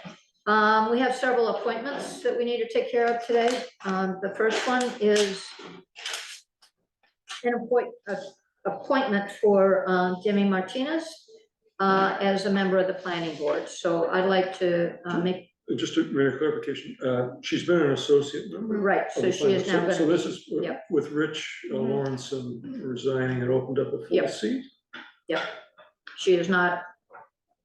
[SPEAKER 2] We have several appointments that we need to take care of today. The first one is an appointment for Jimmy Martinez as a member of the planning board. So I'd like to make,
[SPEAKER 1] Just a minor clarification, she's been an associate member.
[SPEAKER 2] right,
[SPEAKER 1] of
[SPEAKER 2] so
[SPEAKER 1] the
[SPEAKER 2] she
[SPEAKER 1] planning-
[SPEAKER 2] is now
[SPEAKER 1] So
[SPEAKER 2] gonna
[SPEAKER 1] this
[SPEAKER 2] be,
[SPEAKER 1] is
[SPEAKER 2] yep.
[SPEAKER 1] with Rich
[SPEAKER 2] Mhm.
[SPEAKER 1] Lawrence resigning and opened up a full
[SPEAKER 2] Yep.
[SPEAKER 1] seat?
[SPEAKER 2] yep. She is not,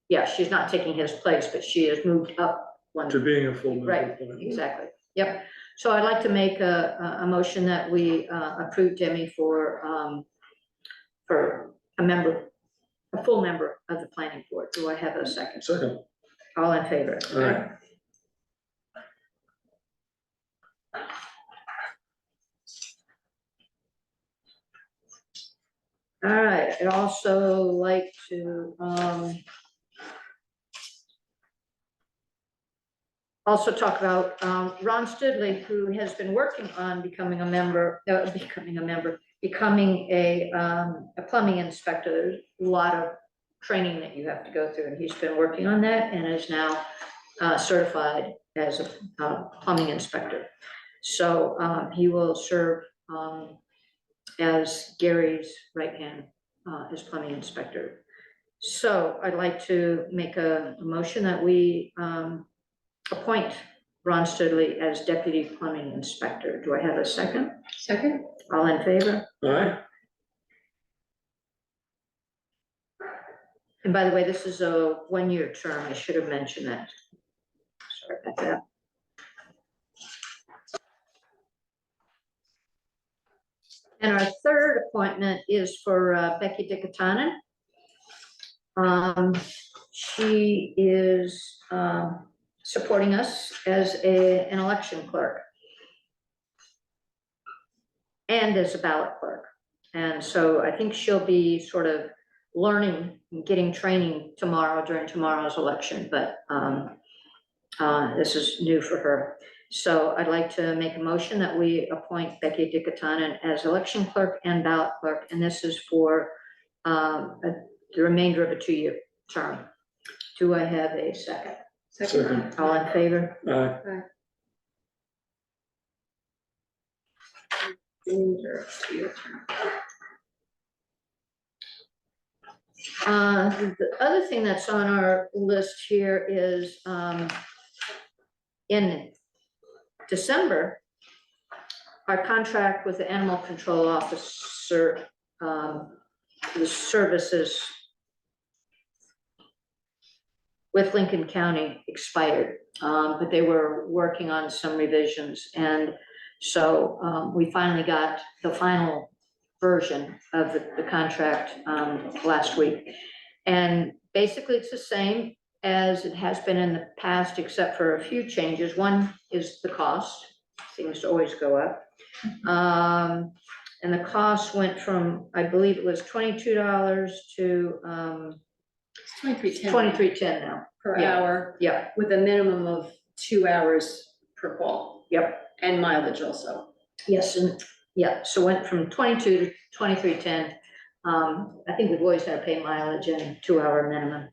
[SPEAKER 2] yeah, she's not taking his place, but she has moved up one.
[SPEAKER 1] To being a full member. of
[SPEAKER 2] Right,
[SPEAKER 1] the planning board.
[SPEAKER 2] exactly, yep. So I'd like to make a motion that we approve Jimmy for a member, a full member of the planning board. Do I have a second?
[SPEAKER 1] Second,
[SPEAKER 2] All in favor?
[SPEAKER 1] all right.
[SPEAKER 2] All right, I'd also like to also talk about Ron Studley, who has been working on becoming a plumbing inspector. There's a lot of training that you have to go through, and he's been working on that and is now certified as a plumbing inspector. So he will serve as Gary's right hand as plumbing inspector. So I'd like to make a motion that we appoint Ron Studley as deputy plumbing inspector. Do I have a second?
[SPEAKER 3] Second?
[SPEAKER 2] All in favor?
[SPEAKER 1] All right,
[SPEAKER 2] And by the way, this is a one-year term. I should have mentioned that. Sorry about that. And our third appointment is for Becky Dickatanen. She is supporting us as an election clerk and as a ballot clerk. And so I think she'll be sort of learning, getting training tomorrow during tomorrow's election, but this is new for her. So I'd like to make a motion that we appoint Becky Dickatanen as election clerk and ballot clerk, and this is for the remainder of a 2-year term. Do I have a second?
[SPEAKER 1] Second.
[SPEAKER 2] All in favor?
[SPEAKER 1] Aye.
[SPEAKER 3] Remainder of 2-year term.
[SPEAKER 2] The other thing that's on our list here is, in December, our contract with the animal control officer, the services with Lincoln County expired, but they were working on some revisions. And so we finally got the final version of the contract last week. And basically it's the same as it has been in the past, except for a few changes. One is the cost, seems to always go up. And the cost went from, I believe it was $22 to
[SPEAKER 3] It's $23.10
[SPEAKER 2] $23.10 now.
[SPEAKER 3] per
[SPEAKER 2] Yeah.
[SPEAKER 3] hour,
[SPEAKER 2] Yep,
[SPEAKER 3] with a minimum of 2 hours per call,
[SPEAKER 2] yep.
[SPEAKER 3] and mileage also.
[SPEAKER 2] Yes, and yeah, so went from 22 to 23.10. I think we've always had to pay mileage and 2-hour minimum.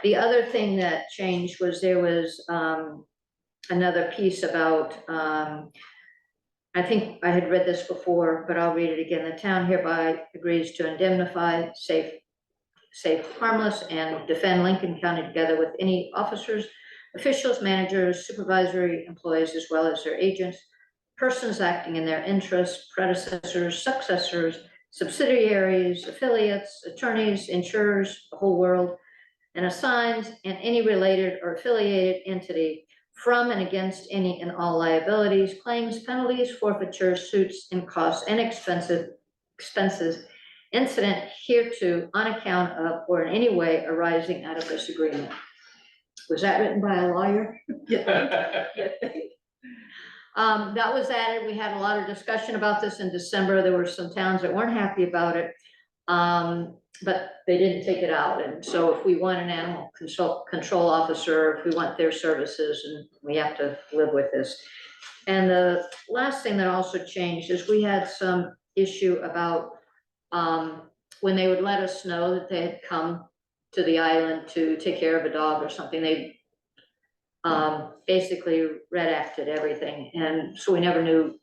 [SPEAKER 2] The other thing that changed was there was another piece about, I think I had read this before, but I'll read it again. The town hereby agrees to indemnify, safe, harmless, and defend Lincoln County together with any officers, officials, managers, supervisory employees, as well as their agents, persons acting in their interests, predecessors, successors, subsidiaries, affiliates, attorneys, insurers, the whole world, and assigns, and any related or affiliated entity from and against any and all liabilities, claims, penalties, forfeitures, suits, and costs and expenses incident hereto on account of or in any way arising out of this agreement. Was that written by a lawyer? That was added. We had a lot of discussion about this in December. There were some towns that weren't happy about it. But they didn't take it out. And so if we want an animal control officer, if we want their services, and we have to live with this. And the last thing that also changed is we had some issue about when they would let us know that they had come to the island to take care of a dog or something, they basically redacted everything. And so we never knew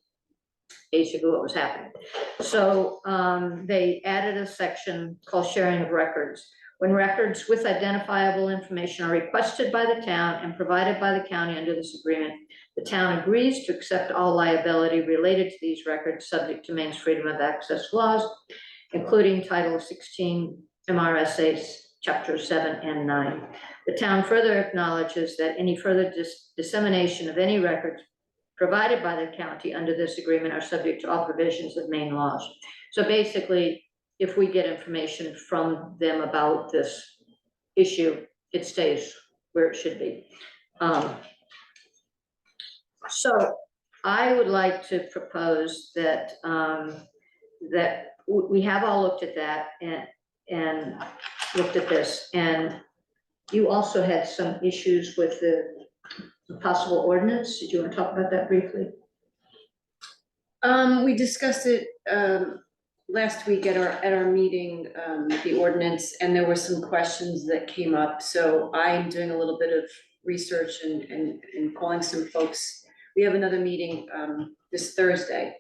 [SPEAKER 2] basically what was happening. So they added a section called sharing of records. When records with identifiable information are requested by the town and provided by the county under this agreement, the town agrees to accept all liability related to these records subject to Maine's freedom of access laws, including Title 16 MRSA Chapter 7 and 9. The town further acknowledges that any further dissemination of any records provided by the county under this agreement are subject to all provisions of Maine laws. So basically, if we get information from them about this issue, it stays where it should be. So I would like to propose that that we have all looked at that and looked at this, and you also had some issues with the possible ordinance. Did you want to talk about that briefly?
[SPEAKER 3] We discussed it last week at our meeting, the ordinance, and there were some questions that came up. So I'm doing a little bit of research and calling some folks. We have another meeting this Thursday.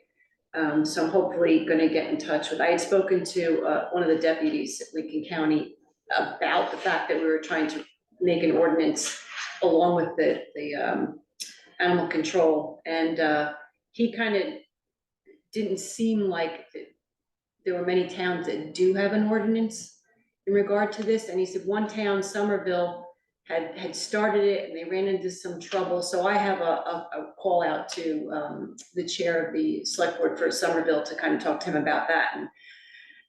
[SPEAKER 3] So I'm hopefully gonna get in touch with, I had spoken to one of the deputies at Lincoln County about the fact that we were trying to make an ordinance along with the animal control. And he kind of didn't seem like there were many towns that do have an ordinance in regard to this. And he said one town, Somerville, had started it and they ran into some trouble. So I have a call out to the chair of the select board for Somerville to kind of talk to him about that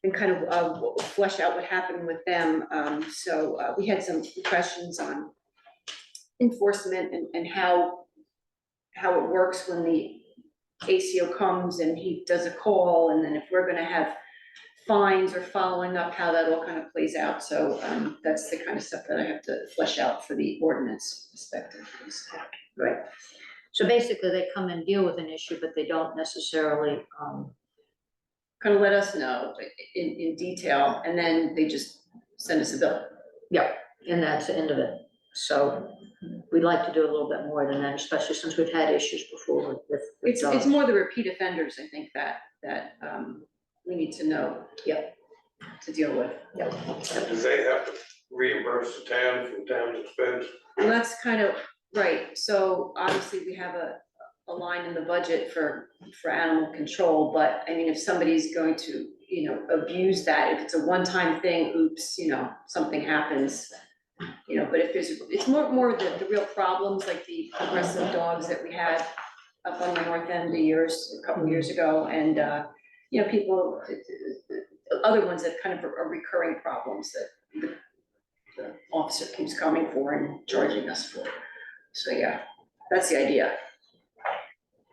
[SPEAKER 3] and kind of flesh out what happened with them. So we had some questions on enforcement and how it works when the ACO comes and he does a call, and then if we're gonna have fines or following up, how that all kind of plays out. So that's the kind of stuff that I have to flesh out for the ordinance perspective.
[SPEAKER 2] Right. So basically, they come and deal with an issue, but they don't necessarily,
[SPEAKER 3] Kind of let us know in detail, and then they just send us a bill.
[SPEAKER 2] and that's the end of it. So we'd like to do a little bit more than that, especially since we've had issues before with
[SPEAKER 3] It's
[SPEAKER 2] dogs.
[SPEAKER 3] more the repeat offenders, I think, that we need to know.
[SPEAKER 2] Yep.
[SPEAKER 3] To deal with.
[SPEAKER 5] Do they have to reimburse the town from town's expense?
[SPEAKER 3] Well, that's kind of, right, so obviously we have a line in the budget for animal control, but I mean, if somebody's going to, you know, abuse that, if it's a one-time thing, oops, you know, something happens. You know, but if it's more the real problems, like the aggressive dogs that we had up on the north end a couple of years ago, and, you know, people, other ones that kind of are recurring problems that the officer keeps coming for and charging us for. So, yeah, that's the idea.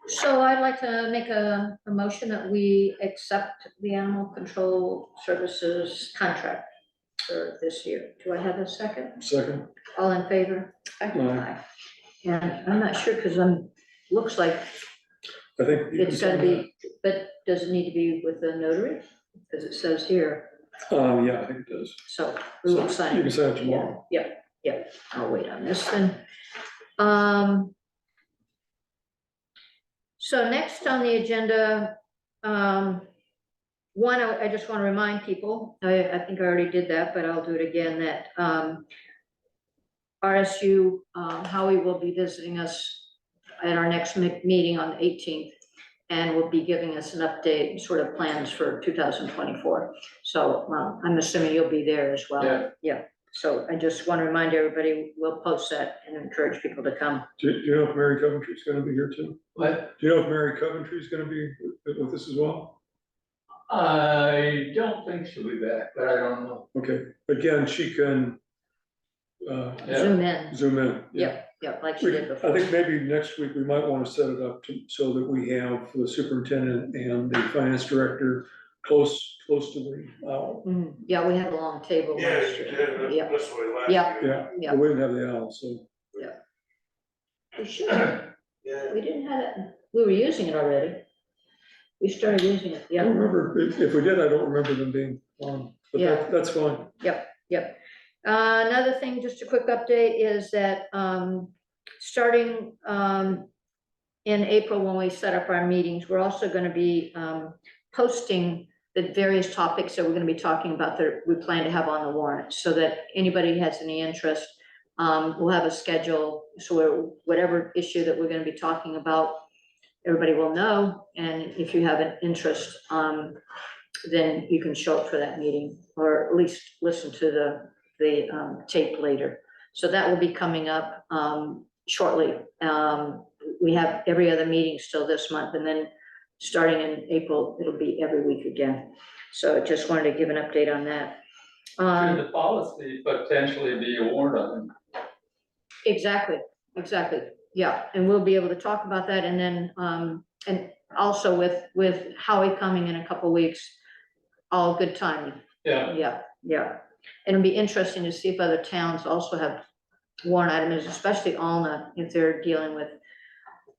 [SPEAKER 2] So I'd like to make a motion that we accept the animal control services contract for this year. Do I have a second?
[SPEAKER 1] Second.
[SPEAKER 2] All in favor?
[SPEAKER 1] Aye.
[SPEAKER 2] And I'm not sure, because looks like
[SPEAKER 1] I think. you
[SPEAKER 2] it's
[SPEAKER 1] can
[SPEAKER 2] gotta
[SPEAKER 1] sign
[SPEAKER 2] be, but does it need to be with the notary? Because it says here,
[SPEAKER 1] that. Yeah, I think it does.
[SPEAKER 2] so we will
[SPEAKER 1] So
[SPEAKER 2] sign.
[SPEAKER 1] you can sign it tomorrow.
[SPEAKER 2] Yep, I'll wait on this then. So next on the agenda, one, I just want to remind people, I think I already did that, but I'll do it again, that RSU, Howie will be visiting us at our next meeting on the 18th, and will be giving us an update, sort of plans for 2024. So I'm assuming you'll be there as well.
[SPEAKER 4] Yeah.
[SPEAKER 2] So I just want to remind everybody, we'll post that and encourage people to come.
[SPEAKER 1] Do you know if Mary Coventry's gonna be here too?
[SPEAKER 4] What?
[SPEAKER 1] Do you know if Mary Coventry's gonna be with us as well?
[SPEAKER 4] I don't think she'll be back, but I don't know.
[SPEAKER 1] Okay, again, she can
[SPEAKER 4] Yeah.
[SPEAKER 2] Zoom in,
[SPEAKER 1] zoom in.
[SPEAKER 2] yep, like she did
[SPEAKER 1] I
[SPEAKER 2] before.
[SPEAKER 1] think maybe next week we might want to set it up so that we have the superintendent and the finance director close to the owl.
[SPEAKER 2] Yeah, we had a long table
[SPEAKER 5] Yeah,
[SPEAKER 2] last
[SPEAKER 5] you
[SPEAKER 2] year.
[SPEAKER 5] did
[SPEAKER 2] Yeah.
[SPEAKER 5] it this way last
[SPEAKER 2] Yeah.
[SPEAKER 5] year.
[SPEAKER 1] Yeah,
[SPEAKER 2] Yeah.
[SPEAKER 1] but we didn't have the owl, so.
[SPEAKER 2] We should,
[SPEAKER 5] Yeah.
[SPEAKER 2] we didn't have it, we were using it already. We started using it,
[SPEAKER 1] I don't
[SPEAKER 2] yeah,
[SPEAKER 1] remember, if we did, I don't remember them being on, but
[SPEAKER 2] Yeah.
[SPEAKER 1] that's fine.
[SPEAKER 2] yep. Another thing, just a quick update, is that, starting, in April, when we set up our meetings, we're also gonna be, posting the various topics that we're gonna be talking about that we plan to have on the warrant, so that anybody has any interest, we'll have a schedule, so whatever issue that we're gonna be talking about, everybody will know, and if you have an interest, then you can show up for that meeting, or at least listen to the tape later. So that will be coming up, shortly. We have every other meeting still this month, and then starting in April, it'll be every week again. So just wanted to give an update on that.
[SPEAKER 4] Should the policy potentially be a warrant on it?
[SPEAKER 2] Exactly, yeah, and we'll be able to talk about that, and then, and also with Howie coming in a couple weeks, all good timing.
[SPEAKER 4] Yeah,
[SPEAKER 2] Yeah, and it'll be interesting to see if other towns also have warrant items, especially Alna, if they're dealing with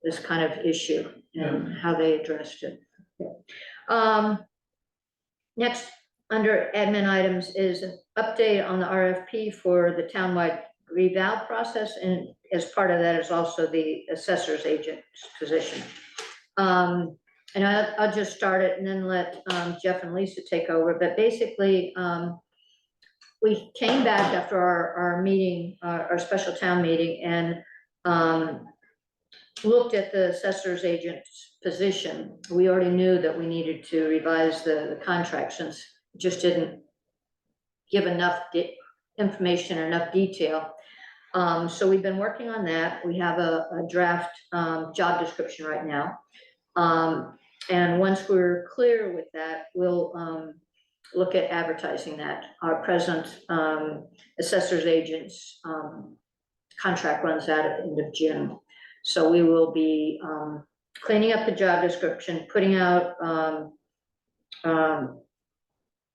[SPEAKER 2] this kind of issue and how they addressed it. Next, under admin items, is an update on the RFP for the townwide reval process, and as part of that is also the assessor's agent position. And I'll just start it and then let Jeff and Lisa take over, but basically, we came back after our meeting, our special town meeting, and looked at the assessor's agent's position. We already knew that we needed to revise the contract, since it just didn't give enough information or enough detail. So we've been working on that. We have a draft job description right now. And once we're clear with that, we'll look at advertising that. Our present assessor's agent's contract runs out at the end of June. So we will be cleaning up the job description, putting out a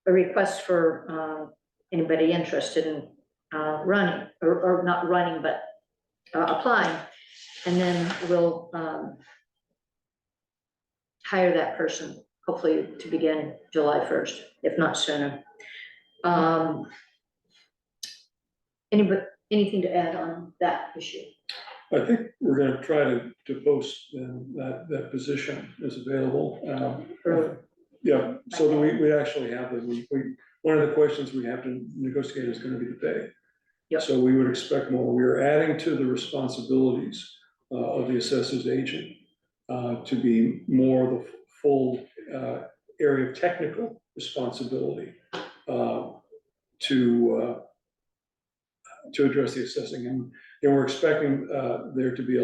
[SPEAKER 2] request for anybody interested in running, or not running, but applying. And then we'll hire that person, hopefully to begin July 1st, if not sooner. Anything to add on that issue?
[SPEAKER 1] I think we're gonna try to post that position is available. Yeah, so that we actually have one of the questions we have to negotiate is gonna be the pay.
[SPEAKER 2] Yep.
[SPEAKER 1] So we would expect more. We're adding to the responsibilities of the assessor's agent to be more the full area of technical responsibility to address the assessing. And we're expecting there to be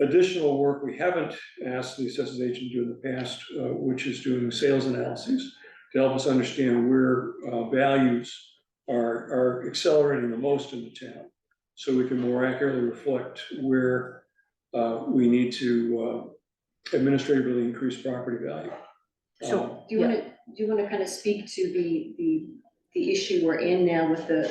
[SPEAKER 1] additional work we haven't asked the assessor's agent to do in the past, which is doing sales analyses to help us understand where values are accelerating the most in the town. So we can more accurately reflect where we need to administratively increase property value.
[SPEAKER 2] So,
[SPEAKER 3] Do you wanna kind of speak to the issue we're in now with the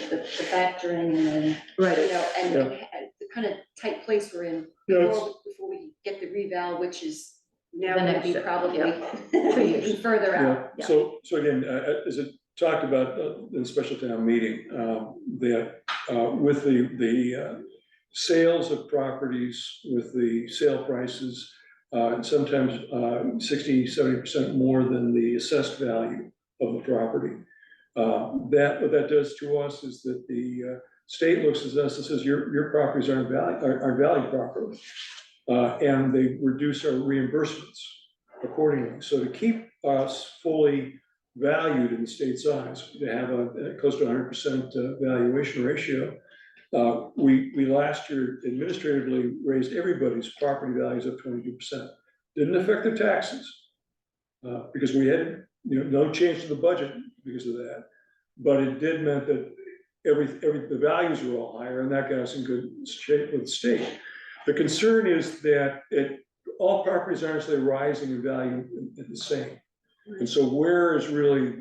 [SPEAKER 3] factoring and then,
[SPEAKER 2] right,
[SPEAKER 3] and
[SPEAKER 1] Yeah.
[SPEAKER 3] the kind of tight place we're in
[SPEAKER 1] Yeah,
[SPEAKER 3] before we get the reval, which is now
[SPEAKER 2] The
[SPEAKER 3] gonna
[SPEAKER 2] next
[SPEAKER 3] be
[SPEAKER 2] step,
[SPEAKER 3] probably
[SPEAKER 2] yeah. 2 years.
[SPEAKER 3] even further out.
[SPEAKER 1] Yeah, so again, as it talked about in the special town meeting, that with the sales of properties, with the sale prices, and sometimes 60–70% more than the assessed value of the property. What that does to us is that the state looks at us and says, your properties aren't valued properly. And they reduce our reimbursements accordingly. So to keep us fully valued in the state's eyes, to have a close to 100% valuation ratio, we last year administratively raised everybody's property values up 22%. Didn't affect their taxes, because we had no change to the budget because of that. But it did meant that the values were all higher, and that got us in good shape with the state. The concern is that all properties aren't necessarily rising in value at the same. And so where is really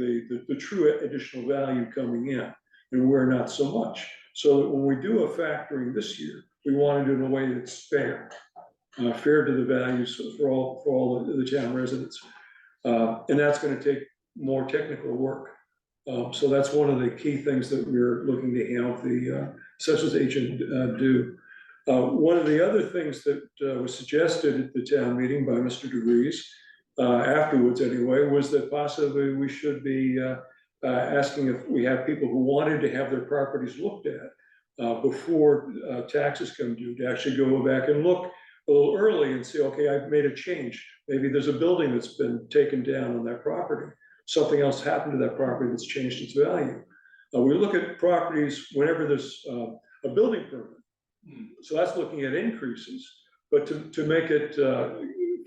[SPEAKER 1] the true additional value coming in, and where not so much? So that when we do a factoring this year, we want to do it in a way that's fair to the values for all the town residents. And that's going to take more technical work. So that's one of the key things that we're looking to have the assessor's agent do. One of the other things that was suggested at the town meeting by Mr. DeVries, afterwards anyway, was that possibly we should be asking if we have people who wanted to have their properties looked at before taxes come due, to actually go back and look a little early and say, okay, I've made a change. Maybe there's a building that's been taken down on that property. Something else happened to that property that's changed its value. We look at properties whenever there's a building permit. So that's looking at increases, but to make it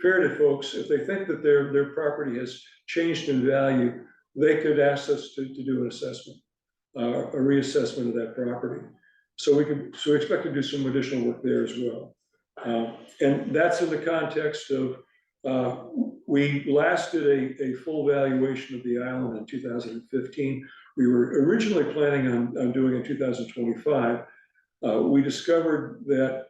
[SPEAKER 1] fair to folks, if they think that their property has changed in value, they could ask us to do an assessment, a reassessment of that property. So we expect to do some additional work there as well. And that's in the context of, we last did a full valuation of the island in 2015. We were originally planning on doing it in 2025. We discovered that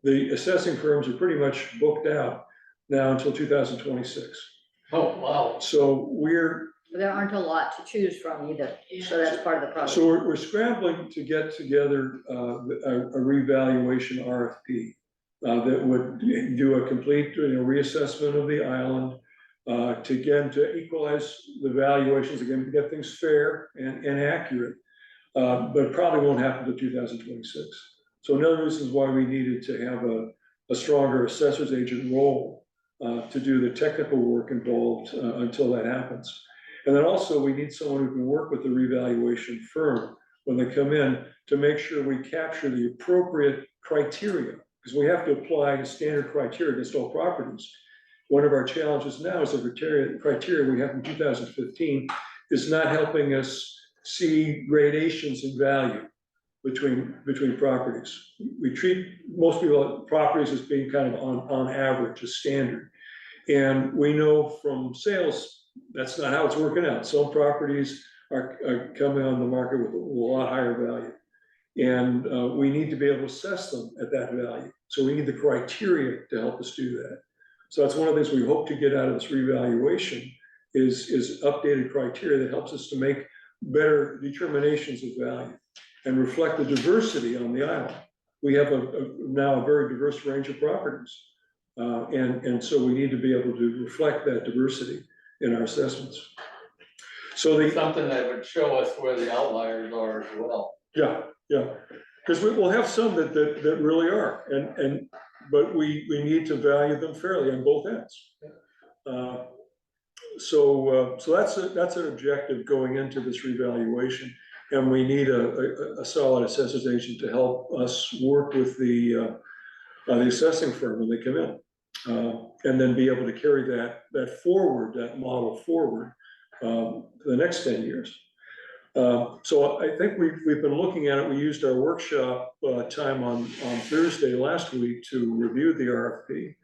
[SPEAKER 1] the assessing firms are pretty much booked out now until 2026.
[SPEAKER 4] Oh, wow.
[SPEAKER 1] So
[SPEAKER 2] there aren't a lot to choose from either, so that's part of the problem.
[SPEAKER 1] so we're scrambling to get together a revaluation RFP that would do a complete reassessment of the island to equalize the valuations, again, to get things fair and accurate. But it probably won't happen until 2026. So another reason why we needed to have a stronger assessor's agent role to do the technical work involved until that happens. And then also we need someone who can work with the revaluation firm when they come in, to make sure we capture the appropriate criteria, because we have to apply the standard criteria against all properties. One of our challenges now is the criteria we have in 2015 is not helping us see gradations in value between properties. We treat most people, properties as being kind of on average, as standard. And we know from sales, that's not how it's working out. Some properties are coming on the market with a lot higher value. And we need to be able to assess them at that value. So we need the criteria to help us do that. So that's one of the things we hope to get out of this revaluation is updated criteria that helps us to make better determinations of value and reflect the diversity on the island. We have now a very diverse range of properties. And so we need to be able to reflect that diversity in our assessments. So
[SPEAKER 4] Something that would show us where the outliers are as well.
[SPEAKER 1] yeah, because we'll have some that really are, but we need to value them fairly on both ends. So that's an objective going into this revaluation, and we need a solid assessors agent to help us work with the assessing firm when they come in, and then be able to carry that model forward for the next 10 years. So I think we've been looking at it. We used our workshop time on Thursday last week to review the RFP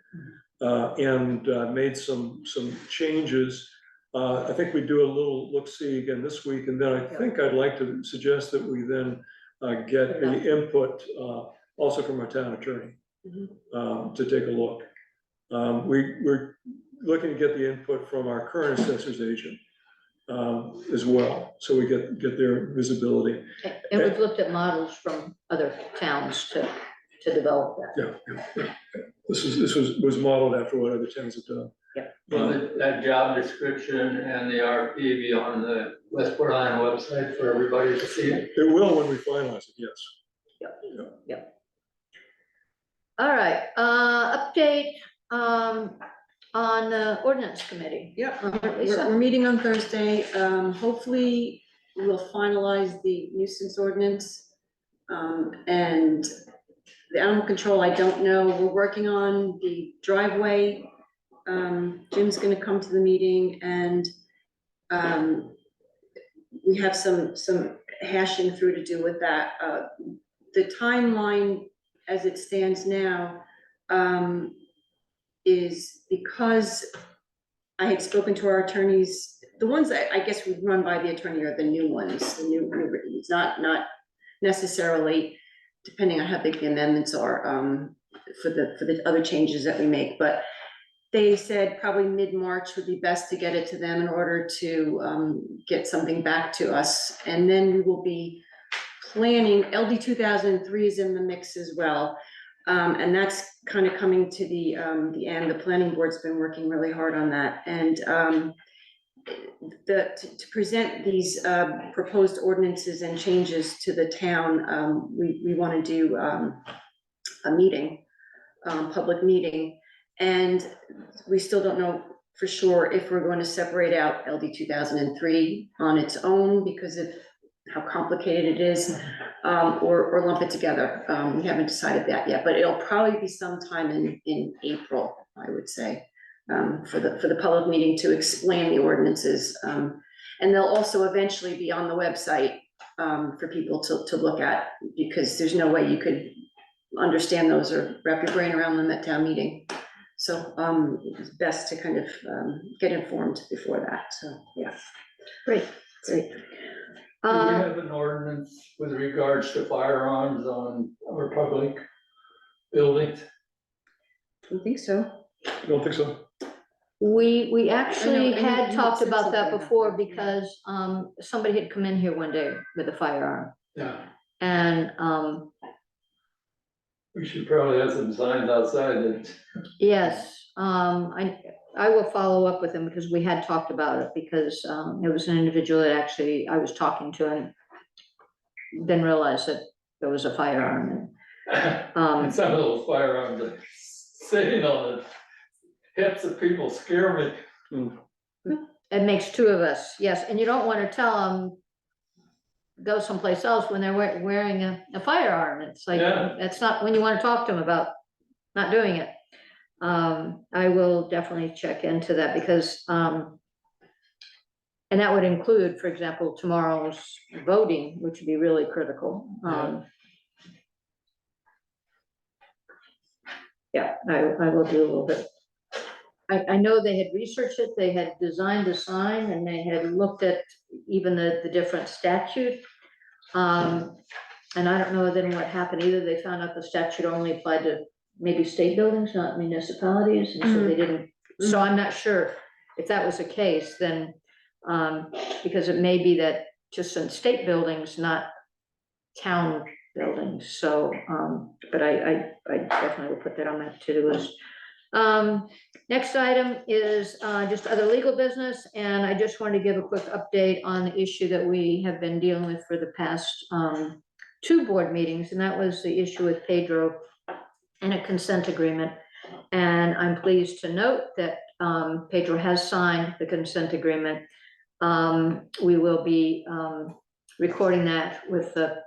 [SPEAKER 1] and made some changes. I think we do a little look-see again this week, and then I think I'd like to suggest that we then get the input also from our town attorney to take a look. We're looking to get the input from our current assessor's agent as well, so we get their visibility.
[SPEAKER 2] And we've looked at models from other towns to develop that.
[SPEAKER 1] Yeah. This was modeled after what other towns have done.
[SPEAKER 4] Will that job description and the RFP be on the Westport Island website for everybody to see?
[SPEAKER 1] It will when we finalize it, yes.
[SPEAKER 2] All right, update on the ordinance committee.
[SPEAKER 3] Yep,
[SPEAKER 2] Lisa?
[SPEAKER 3] we're meeting on Thursday. Hopefully we'll finalize the nuisance ordinance. And the animal control, I don't know. We're working on the driveway. Jim's gonna come to the meeting, and we have some hashing through to do with that. The timeline as it stands now is because I had spoken to our attorneys, the ones that I guess would run by the attorney are the new ones, the new it's not necessarily depending on how big the amendments are for the other changes that we make, but they said probably mid-March would be best to get it to them in order to get something back to us. And then we will be planning, LD 2003 is in the mix as well. And that's kind of coming to the end. The planning board's been working really hard on that. And to present these proposed ordinances and changes to the town, we want to do a meeting, public meeting. And we still don't know for sure if we're going to separate out LD 2003 on its own because of how complicated it is, or lump it together. We haven't decided that yet, but it'll probably be sometime in April, I would say, for the public meeting to explain the ordinances. And they'll also eventually be on the website for people to look at, because there's no way you could understand those or wrap your brain around them at town meeting. So it's best to kind of get informed before that, so, yeah.
[SPEAKER 2] Great.
[SPEAKER 4] Do we have an ordinance with regards to firearms on our public buildings?
[SPEAKER 3] I think so.
[SPEAKER 1] You don't think so?
[SPEAKER 2] We actually
[SPEAKER 3] I know
[SPEAKER 2] had
[SPEAKER 3] you
[SPEAKER 2] talked
[SPEAKER 3] said
[SPEAKER 2] about that
[SPEAKER 3] something about
[SPEAKER 2] before
[SPEAKER 3] that, yeah.
[SPEAKER 2] because somebody had come in here one day with a firearm.
[SPEAKER 4] Yeah.
[SPEAKER 2] And
[SPEAKER 4] We should probably have some signs outside that.
[SPEAKER 2] yes, I will follow up with him because we had talked about it, because it was an individual that actually I was talking to and then realized that there was a firearm.
[SPEAKER 4] And some of those firearms are sitting on the hips of people scare me.
[SPEAKER 2] It makes two of us, yes, and you don't want to tell them go someplace else when they're wearing a firearm. It's like,
[SPEAKER 4] Yeah.
[SPEAKER 2] that's not when you want to talk to them about not doing it. I will definitely check into that because, and that would include, for example, tomorrow's voting, which would be really critical. Yeah, I will do a little bit. I know they had researched it, they had designed a sign, and they had looked at even the different statute. And I don't know then what happened, either they found out the statute only applied to maybe state buildings, not municipalities, and so they didn't, so I'm not sure if that was the case, then, because it may be that just in state buildings, not town buildings, so, but I definitely will put that on my to-do list. Next item is just other legal business, and I just wanted to give a quick update on the issue that we have been dealing with for the past 2 board meetings, and that was the issue with Pedro and a consent agreement. And I'm pleased to note that Pedro has signed the consent agreement. We will be recording that with the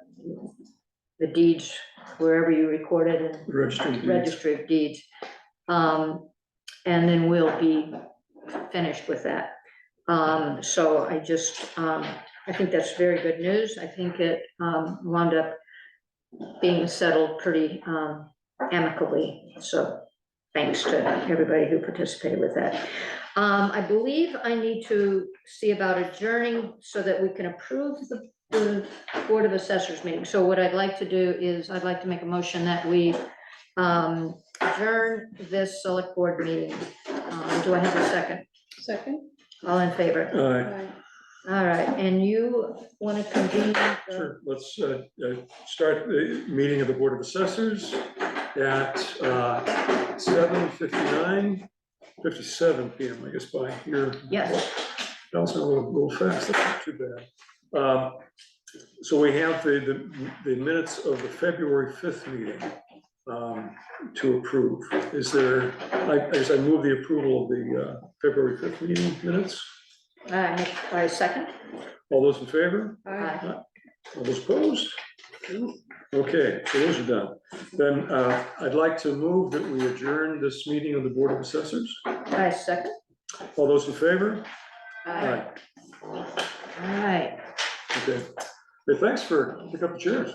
[SPEAKER 2] deeds, wherever you record it in registry of deeds. And then we'll be finished with that. So I just, I think that's very good news. I think it wound up being settled pretty amicably. So thanks to everybody who participated with that. I believe I need to see about adjourning so that we can approve the Board of Assessors meeting. So what I'd like to do is I'd like to make a motion that we adjourn this select board meeting. Do I have a second?
[SPEAKER 3] Second?
[SPEAKER 2] All in favor? All right, and you want to convene?
[SPEAKER 1] Sure, let's start the meeting of the Board of Assessors at 7:57 PM, I guess, by here.
[SPEAKER 2] Yes,
[SPEAKER 1] That was a little fast, that's not too bad. So we have the minutes of the February 5th meeting to approve. Is there, as I move the approval of the February 5th meeting minutes?
[SPEAKER 2] I second.
[SPEAKER 1] All those in favor?
[SPEAKER 2] Aye.
[SPEAKER 1] All those opposed? Okay, so those are done. Then I'd like to move that we adjourn this meeting of the Board of Assessors.
[SPEAKER 2] I second.
[SPEAKER 1] All those in favor?
[SPEAKER 2] Aye. All right.
[SPEAKER 1] Okay. Hey, thanks for picking up the chairs.